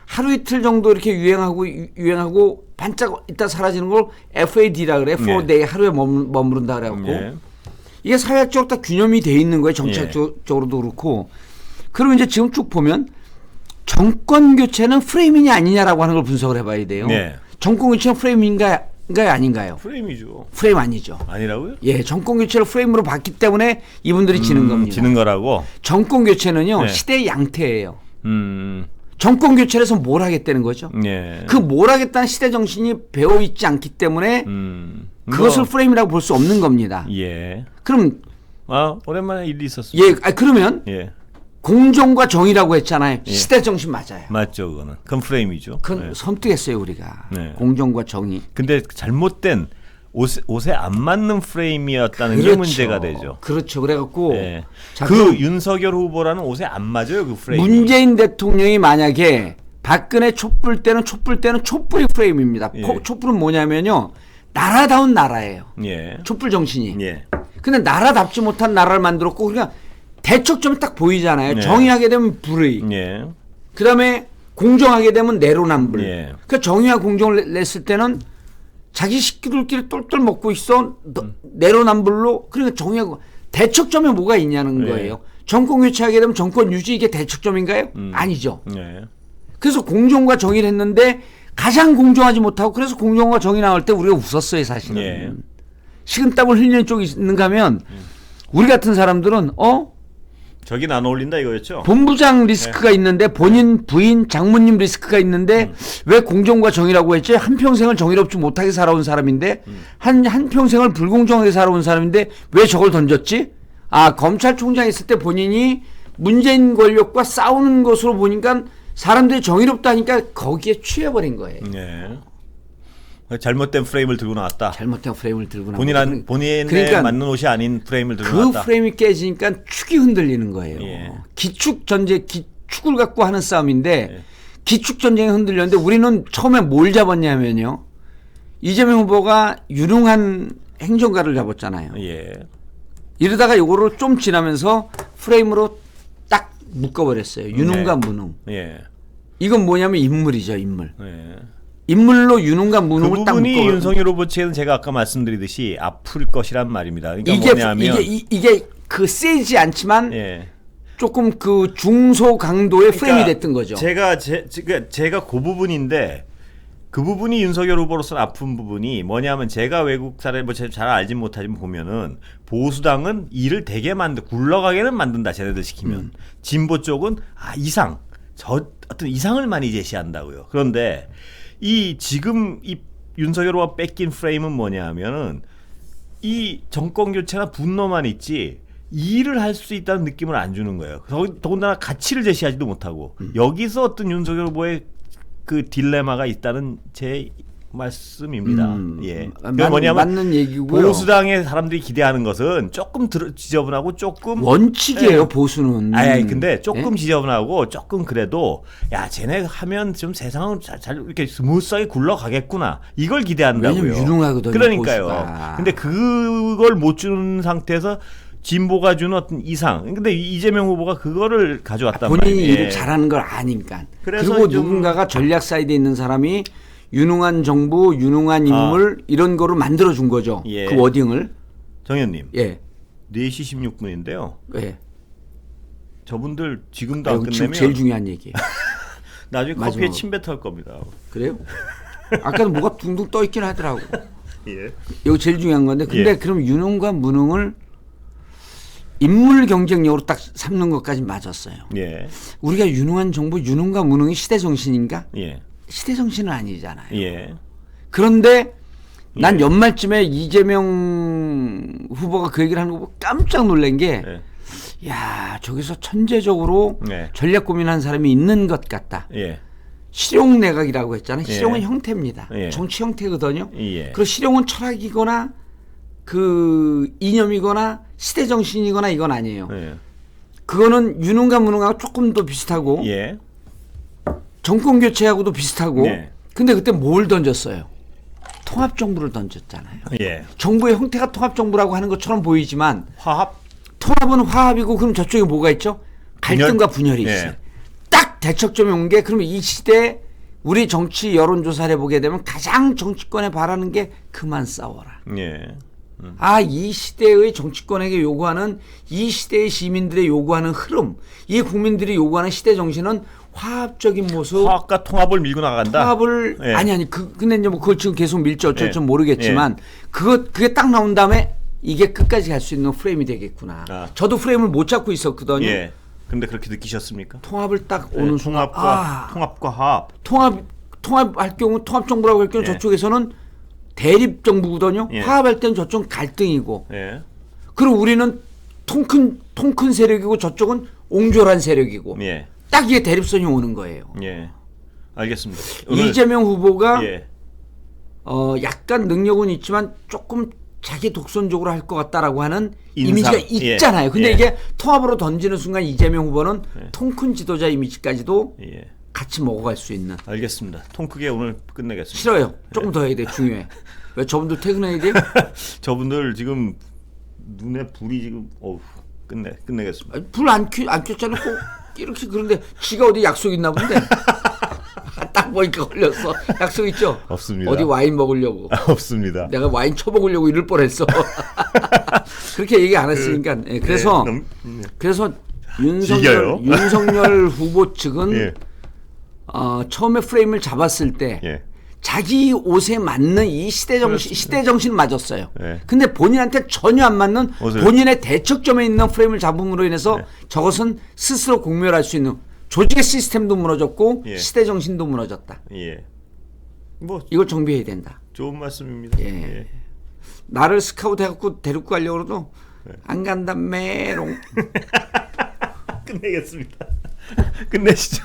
하루 이틀 정도 이렇게 유행하고 반짝 있다 사라지는 걸 FAD라 그래. For day 하루에 머무른다 그래갖고 이게 사회학적으로 다 균형이 돼 있는 거예요. 정책적으로도 그렇고. 그리고 이제 지금 쭉 보면 정권 교체는 프레임이냐 아니냐라고 하는 걸 분석을 해봐야 돼요. 정권 교체는 프레임인가요 아닌가요? 프레임이죠. 프레임 아니죠. 아니라고요? 예, 정권 교체를 프레임으로 봤기 때문에 이분들이 지는 겁니다. 지는 거라고? 정권 교체는요 시대의 양태예요. 정권 교체를 해서 뭘 하겠다는 거죠. 그 뭘 하겠다는 시대 정신이 배어 있지 않기 때문에 그것을 프레임이라고 볼 수 없는 겁니다. 그럼 오랜만에 일이 있었어요. 그러면 공정과 정의라고 했잖아요. 시대 정신 맞아요. 맞죠, 그거는. 그건 프레임이죠. 그건 섬뜩했어요 우리가. 공정과 정의. 근데 잘못된 옷에 안 맞는 프레임이었다는 게 문제가 되죠. 그렇죠. 그래갖고 그 윤석열 후보라는 옷에 안 맞아요, 그 프레임. 문재인 대통령이 만약에 박근혜 촛불 때는 촛불이 프레임입니다. 촛불은 뭐냐면요, 나라다운 나라예요. 촛불 정신이. 근데 나라답지 못한 나라를 만들었고, 그러니까 대척점이 딱 보이잖아요. 정의하게 되면 불의. 그다음에 공정하게 되면 내로남불. 그러니까 정의와 공정을 냈을 때는 자기 식구들끼리 똘똘 먹고 있어. 내로남불로. 그러니까 정의하고 대척점에 뭐가 있냐는 거예요. 정권 교체하게 되면 정권 유지 이게 대척점인가요? 아니죠. 그래서 공정과 정의를 했는데 가장 공정하지 못하고 그래서 공정과 정의 나올 때 우리가 웃었어요 사실은. 식은땀을 흘리는 쪽이 있는가 하면 우리 같은 사람들은 저긴 안 어울린다 이거였죠. 본부장 리스크가 있는데 본인 부인 장모님 리스크가 있는데 왜 공정과 정의라고 했지? 한평생을 정의롭지 못하게 살아온 사람인데 한평생을 불공정하게 살아온 사람인데 왜 저걸 던졌지? 검찰총장 있을 때 본인이 문재인 권력과 싸우는 것으로 보니까 사람들이 정의롭다니까 거기에 취해버린 거예요. 잘못된 프레임을 들고 나왔다. 잘못된 프레임을 들고 나왔다. 본인에 그러니까 맞는 옷이 아닌 프레임을 들고 그 나왔다. 프레임이 깨지니까 축이 흔들리는 거예요. 예. 기축 전쟁, 기축을 갖고 하는 싸움인데 예. 기축 전쟁이 흔들렸는데 우리는 처음에 뭘 잡았냐면요. 이재명 후보가 유능한 행정가를 잡았잖아요. 예. 이러다가 요거를 좀 지나면서 프레임으로 딱 묶어버렸어요. 유능과 무능. 예. 이건 뭐냐면 인물이죠, 인물. 예. 인물로 유능과 그 무능을 딱 부분이 묶어버렸어요. 윤석열 후보 측에는 제가 아까 말씀드리듯이 아플 것이란 말입니다. 그러니까 이게 뭐냐면 이게 그 세지 않지만 예. 조금 그 중소 강도의 프레임이 됐던 거죠. 제가 그 부분인데 그 부분이 윤석열 후보로서는 아픈 부분이 뭐냐면 제가 외국 사례 뭐 잘 알진 못하지만 보면은 보수당은 일을 되게 굴러가게는 만든다 쟤네들 시키면 진보 쪽은 어떤 이상을 많이 제시한다고요. 그런데 지금 이 윤석열 후보가 뺏긴 프레임은 뭐냐면은 이 정권 교체나 분노만 있지 일을 할 수 있다는 느낌을 안 주는 거예요. 더군다나 가치를 제시하지도 못하고 여기서 어떤 윤석열 후보의 그 딜레마가 있다는 제 말씀입니다. 예. 그게 뭐냐면 맞는 얘기고요. 보수당의 사람들이 기대하는 것은 조금 지저분하고 조금 원칙이에요, 보수는. 아니 근데 조금 예? 지저분하고 조금 그래도 야 쟤네 하면 좀 세상은 잘 이렇게 스무스하게 굴러가겠구나 이걸 기대한다고요. 왜냐면 유능하거든요, 그러니까요. 보수가. 근데 그걸 못 주는 상태에서 진보가 주는 어떤 이상. 근데 이재명 후보가 그거를 가져왔단 말이에요. 본인이 일을 잘하는 걸 아니까. 그래서 그리고 좀- 누군가가 전략 사이드에 있는 사람이 유능한 정부, 유능한 인물 이런 거로 만들어 준 거죠. 예. 그 워딩을. 정현님 예. 4시 16분인데요. 예. 저분들 지금도 안 지금 끝내면 제일 중요한 얘기예요. 나중에 커피에 마지막으로. 침 뱉을 겁니다. 그래요? 아까는 뭐가 둥둥 떠 있긴 하더라고. 예. 이거 제일 중요한 건데 근데 예. 그럼 유능과 무능을 인물 경쟁력으로 딱 삼는 것까지 맞았어요. 예. 우리가 유능한 정부, 유능과 무능이 시대 정신인가? 예. 시대 정신은 아니잖아요. 예. 그런데 난 연말쯤에 이재명 후보가 그 얘기를 하는 거 보고 깜짝 놀란 게 예. 야, 저기서 천재적으로 네. 전략 고민하는 사람이 있는 것 같다. 예. 실용 내각이라고 했잖아요. 예. 실용은 형태입니다. 예. 정치 형태거든요. 예. 그리고 실용은 철학이거나 그 이념이거나 시대 정신이거나 이건 아니에요. 예. 그거는 유능과 무능하고 조금 더 비슷하고 예. 정권 교체하고도 비슷하고 예. 근데 그때 뭘 던졌어요? 통합 정부를 던졌잖아요. 예. 정부의 형태가 통합 정부라고 하는 것처럼 보이지만 화합. 통합은 화합이고 그럼 저쪽에 뭐가 있죠? 갈등과 분열이 예. 있어요. 딱 대척점이 온 게 그러면 이 시대에 우리 정치 여론조사를 해보게 되면 가장 정치권에 바라는 게 그만 싸워라. 예. 아, 이 시대의 정치권에게 요구하는 이 시대의 시민들의 요구하는 흐름, 이 국민들이 요구하는 시대 정신은 화합적인 모습, 화합과 통합을 밀고 나간다. 통합을 예. 아니 근데 이제 뭐 그걸 지금 계속 밀지 어쩔 줄 예. 모르겠지만 그게 딱 나온 다음에 이게 끝까지 갈 수 있는 프레임이 되겠구나. 아. 저도 프레임을 못 잡고 있었거든요. 예. 근데 그렇게 느끼셨습니까? 통합을 딱 오는 예, 순간 통합과 화합. 통합할 경우 통합 정부라고 할 경우 예. 저쪽에서는 대립 정부거든요. 예. 화합할 때는 저쪽은 갈등이고 예. 그리고 우리는 통 큰 세력이고 저쪽은 옹졸한 세력이고 예. 딱 이게 대립선이 오는 거예요. 예. 알겠습니다. 이재명 후보가 예. 약간 능력은 있지만 조금 자기 독선적으로 할 것 같다라고 하는 인상. 이미지가 있잖아요. 근데 예. 이게 통합으로 던지는 순간 이재명 후보는 예. 통 큰 지도자 이미지까지도 예. 같이 먹어갈 수 있는. 알겠습니다. 통 크게 오늘 끝내겠습니다. 싫어요. 조금 더 해야 돼. 중요해. 왜 저분들 퇴근해야 돼요? 저분들 지금 눈에 불이 지금 끝내겠습니다. 불안 켰잖아. 꼭 이렇게 그런데 지가 어디 약속 있나 본데. 딱 보니까 걸렸어. 약속 있죠? 없습니다. 어디 와인 먹으려고. 없습니다. 내가 와인 쳐먹으려고 이럴 뻔했어. 그렇게 얘기 안 했으니까. 예, 그래서 그래서 즐겨요. 윤석열 후보 측은 예. 처음에 프레임을 잡았을 때 예. 자기 옷에 맞는 이 시대 정신 맞았어요. 예. 근데 본인한테 전혀 안 맞는 옷을- 본인의 대척점에 있는 프레임을 잡음으로 인해서 저것은 스스로 공멸할 수 있는 조직의 시스템도 무너졌고 예. 시대 정신도 무너졌다. 예. 뭐 이걸 정비해야 된다. 좋은 말씀입니다. 예. 예. 나를 스카우트 해갖고 데리고 가려고 해도 안 간다 메롱. 끝내겠습니다. 끝내시죠.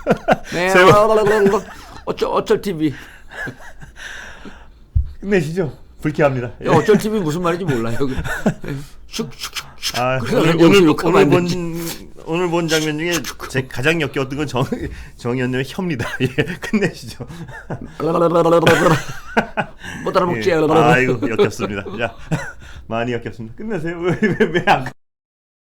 메롱. 어쩔 TV. 끝내시죠. 불쾌합니다. 예. 야, 어쩔 TV 무슨 말인지 몰라요. 슉슉슉슉. 아, 그래서 여기서 욕하면 안 되지. 오늘 본 장면 중에 제 가장 역겨웠던 건 정의연님의 혀입니다. 예, 끝내시죠. 못 알아먹지. 예. 아이고 역겹습니다. 자, 많이 역겹습니다. 끝내세요. 왜안